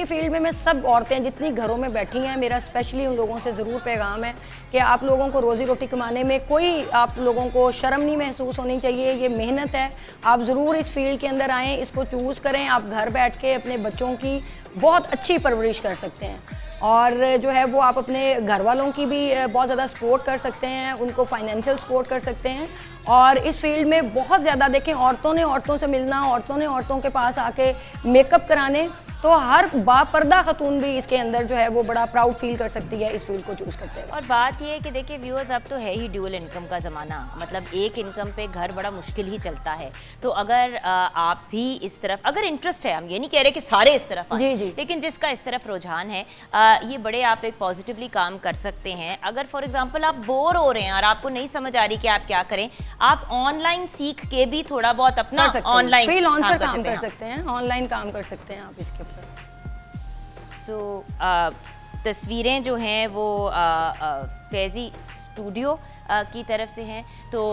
S1: फील्ड में मैं सब औरतें जितनी घरों में बैठी हैं, मेरा स्पेशली उन लोगों से ज़रूर पैगाम है कि आप लोगों को रोज़ी रोटी कमाने में कोई आप लोगों को शर्म नहीं महसूस होनी चाहिए। ये मेहनत है, आप ज़रूर इस फील्ड के अंदर आएँ, इसको चूज़ करें। आप घर बैठ के अपने बच्चों की बहुत अच्छी परवरिश कर सकते हैं, और जो है वो आप अपने घर वालों की भी बहुत ज़्यादा सपोर्ट कर सकते हैं, उनको फाइनेंशियल सपोर्ट कर सकते हैं। और इस फील्ड में बहुत ज़्यादा देखें, औरतों ने औरतों से मिलना, औरतों ने औरतों के पास आके मेकअप कराने, तो हर बापर्दा खतून भी इसके अंदर जो है वो बड़ा प्राउड फील कर सकती है इस फील्ड को चूज़ करते हैं। और बात ये है कि देखिए व्यूअर्स, अब तो है ही ड्यूअल इनकम का ज़माना, मतलब एक इनकम पे घर बड़ा मुश्किल ही चलता है। तो अगर आप भी इस तरफ अगर इंटरेस्ट है, हम ये नहीं कह रहे कि सारे इस तरफ आए, जी, लेकिन जिसका इस तरफ रुझान है, ये बड़े आप एक पॉजिटिवली काम कर सकते हैं। अगर फॉर एग्जाम्पल आप बोर हो रहे हैं और आपको नहीं समझ आ रही कि आप क्या करें, आप ऑनलाइन सीख के भी थोड़ा बहुत अपना ऑनलाइन
S2: फ्रीलांसर काम कर सकते हैं, ऑनलाइन काम कर सकते हैं आप इसके ऊपर।
S1: सो तस्वीरें जो हैं वो फैज़ी स्टूडियो की तरफ से हैं, तो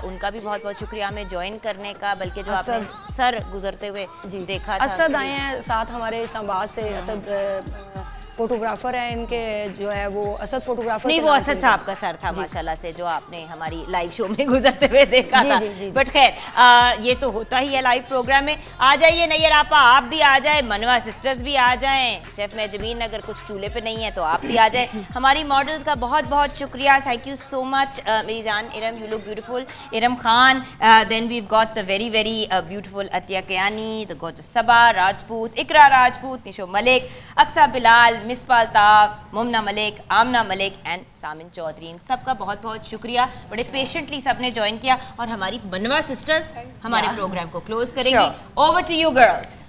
S1: उनका भी बहुत बहुत शुक्रिया हमें ज्वाइन करने का, बल्कि जो आपने सर गुजरते हुए देखा था।
S2: असद आए हैं साथ हमारे इस्लामाबाद से, असद फोटोग्राफर है इनके, जो है वो असद फोटोग्राफर
S1: नहीं, वो असद साहब का सर था माशाल्लाह से, जो आपने हमारी लाइव शो में गुजरते हुए देखा था। बट खैर ये तो होता ही है लाइव प्रोग्राम में। आ जाइए नैयर आपा, आप भी आ जाए, मनवा सिस्टर्स भी आ जाएं, शेफ मेजबीन अगर कुछ चूल्हे पे नहीं है तो आप भी आ जाए। हमारी मॉडल्स का बहुत बहुत शुक्रिया, थैंक यू सो मच मेरी जान Iram, you look beautiful. Iram Khan, then we got the very very beautiful Atiya Kayani, the gorgeous Saba Rajput, Iqra Rajput, Nisho Malik, Aqsa Bilal, Misbah Altaf, Mumna Malik, Amna Malik and Samin Chaudhry, इन सबका बहुत बहुत शुक्रिया। बड़े पेशेंटली सबने ज्वाइन किया और हमारी बनवा सिस्टर्स हमारे प्रोग्राम को क्लोज करेंगी। Over to you girls.